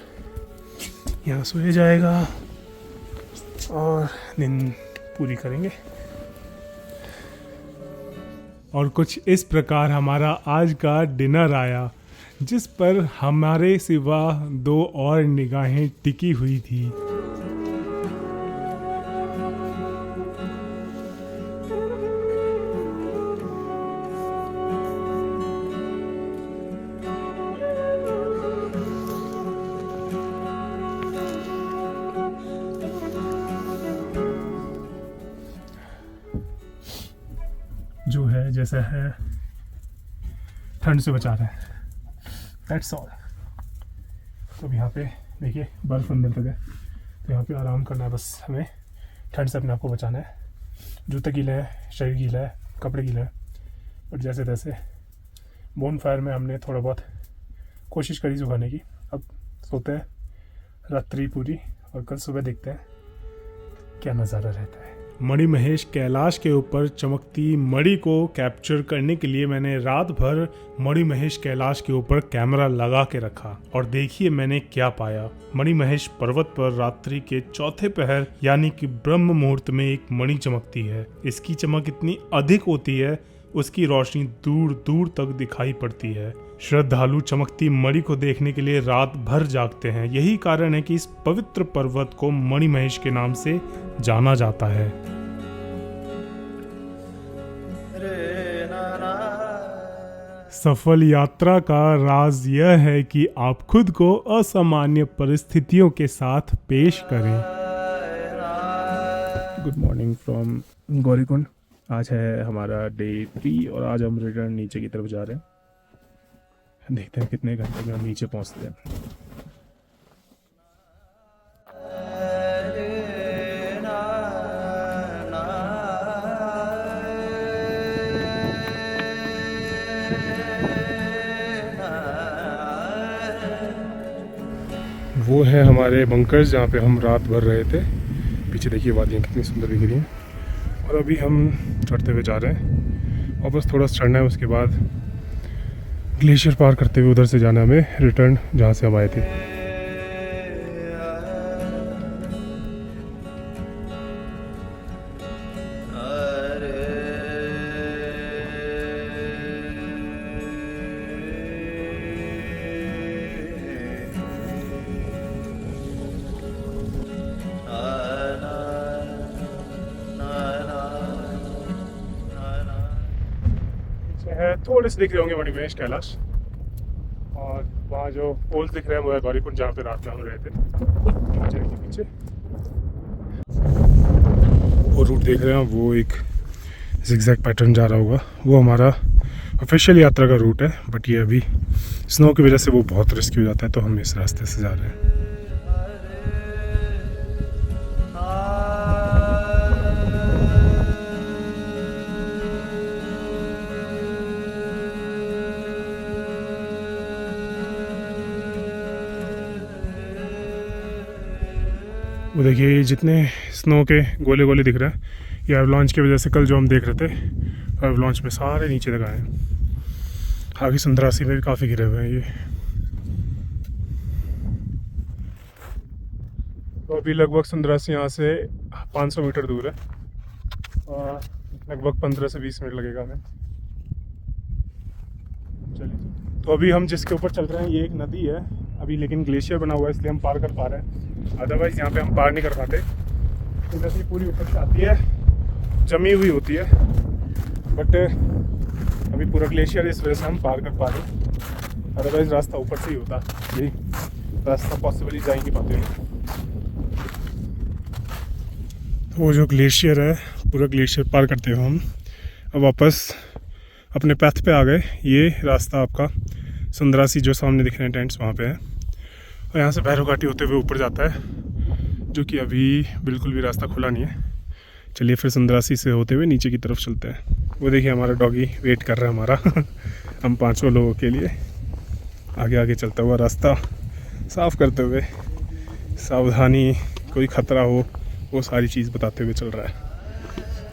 यहाँ सोया जाएगा और नींद पूरी करेंगे। और कुछ इस प्रकार हमारा आज का डिनर आया, जिस पर हमारे सिवा 2 और निगाहें टिकी हुई थी। जो है जैसा है ठंड से बचा रहा है, दैट्स ऑल। तो अब यहाँ पे देखिए बर्फ़ अंदर तक है, तो यहाँ पे आराम करना है बस, हमें ठंड से अपने आप को बचाना है। जूते गीले हैं, शरीर गीला है, कपड़े गीले हैं, बट जैसे तैसे बोन फायर में हमने थोड़ा बहुत कोशिश करी सुखाने की। अब सोते हैं रात्रि पूरी और कल सुबह देखते हैं क्या नज़ारा रहता है। मणिमहेश कैलाश के ऊपर चमकती मणि को कैप्चर करने के लिए मैंने रात भर मणिमहेश कैलाश के ऊपर कैमरा लगा के रखा, और देखिए मैंने क्या पाया। मणिमहेश पर्वत पर रात्रि के चौथे पहर यानी कि ब्रह्म मुहूर्त में एक मणि चमकती है। इसकी चमक इतनी अधिक होती है, उसकी रोशनी दूर दूर तक दिखाई पड़ती है। श्रद्धालु चमकती मणि को देखने के लिए रात भर जागते हैं। यही कारण है कि इस पवित्र पर्वत को मणिमहेश के नाम से जाना जाता है। सफल यात्रा का राज यह है कि आप खुद को असामान्य परिस्थितियों के साथ पेश करें। Good morning from Gaurikund. आज है हमारा डे 3 और आज हम रिटर्न नीचे की तरफ जा रहे हैं। देखते हैं कितने घंटे में हम नीचे पहुंचते हैं। वो है हमारे बंकर्स जहाँ पे हम रात भर रहे थे। पीछे देखिए वादियाँ कितनी सुंदर दिख रही हैं। और अभी हम चढ़ते हुए जा रहे हैं और बस थोड़ा सा चढ़ना है, उसके बाद ग्लेशियर पार करते हुए उधर से जाना हमें रिटर्न जहाँ से हम आए थे। थोड़े से दिख रहे होंगे मणिमहेश कैलाश, और वहाँ जो पोल्स दिख रहे हैं वो है गौरीकुंड जहाँ पे रात में हम रहे थे। पीछे वो रूट देख रहे हैं, वो एक जिगजैग पैटर्न जा रहा होगा, वो हमारा ऑफिशियल यात्रा का रूट है। बट ये अभी स्नो की वजह से वो बहुत रिस्की हो जाता है, तो हम इस रास्ते से जा रहे हैं। वो देखिए जितने स्नो के गोले गोले दिख रहे हैं, ये एवलांच की वजह से कल जो हम देख रहे थे एवलांच में सारे नीचे तक आए हैं। आगे संतरासी में भी काफ़ी गिरे हुए हैं ये। तो अभी लगभग संतरासी यहाँ से 500 मीटर दूर है और लगभग 15 से 20 मिनट लगेगा हमें। चलिए, तो अभी हम जिसके ऊपर चल रहे हैं ये एक नदी है अभी, लेकिन ग्लेशियर बना हुआ है इसलिए हम पार कर पा रहे हैं, अदरवाइज़ यहाँ पे हम पार नहीं कर पाते। तो नदी पूरी ऊपर से आती है, जमी हुई होती है, बट अभी पूरा ग्लेशियर इस वजह से हम पार कर पा रहे हैं, अदरवाइज़ रास्ता ऊपर से ही होता, यही रास्ता पॉसिबली जा ही नहीं पाते हैं। वो जो ग्लेशियर है, पूरा ग्लेशियर पार करते हुए हम अब वापस अपने पैथ पे आ गए। ये रास्ता आपका संतरासी जो सामने दिख रहे हैं टेंट्स वहाँ पे है, और यहाँ से भैरव घाटी होते हुए ऊपर जाता है, जो कि अभी बिल्कुल भी रास्ता खुला नहीं है। चलिए फिर संतरासी से होते हुए नीचे की तरफ चलते हैं। वो देखिए हमारा डॉगी वेट कर रहा है हमारा हम 5 लोगों के लिए। आगे आगे चलता हुआ रास्ता साफ़ करते हुए, सावधानी, कोई ख़तरा हो वो सारी चीज़ बताते हुए चल रहा है।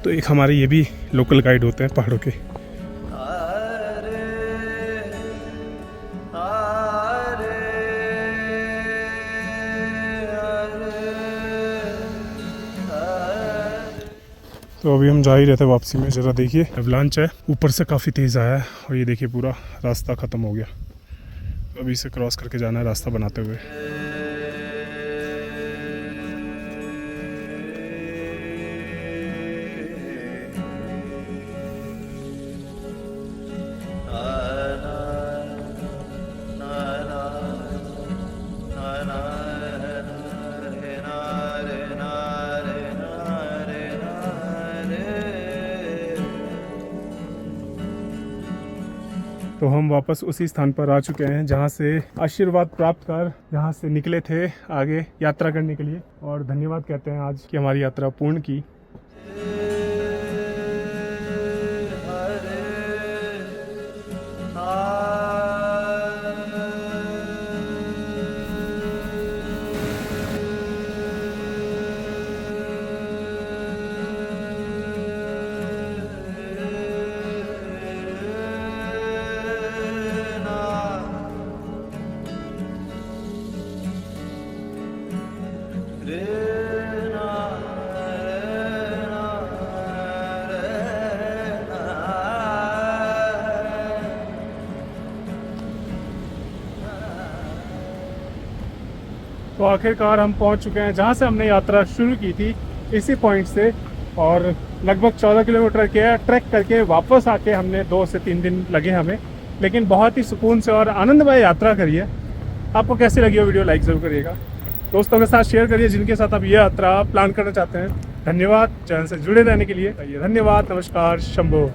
तो एक हमारे ये भी लोकल गाइड होते हैं पहाड़ों के। तो अभी हम जा ही रहे थे वापसी में, ज़रा देखिए एवलांच है, ऊपर से काफ़ी तेज़ आया है और ये देखिए पूरा रास्ता ख़त्म हो गया। तो अभी इसे क्रॉस करके जाना है रास्ता बनाते हुए। तो हम वापस उसी स्थान पर आ चुके हैं जहाँ से आशीर्वाद प्राप्त कर यहाँ से निकले थे आगे यात्रा करने के लिए, और धन्यवाद कहते हैं आज की हमारी यात्रा पूर्ण की। तो आखिरकार हम पहुंच चुके हैं जहां से हमने यात्रा शुरू की थी, इसी पॉइंट से, और लगभग 14 किलोमीटर के ट्रैक करके वापस आके हमने 2 से 3 दिन लगे हमें, लेकिन बहुत ही सुकून से और आनंदमय यात्रा करिए। आपको कैसी लगी वो वीडियो लाइक ज़रूर करिएगा, दोस्तों के साथ शेयर करिए जिनके साथ आप ये यात्रा प्लान करना चाहते हैं। धन्यवाद चैनल से जुड़े रहने के लिए। धन्यवाद, नमस्कार, शंभो।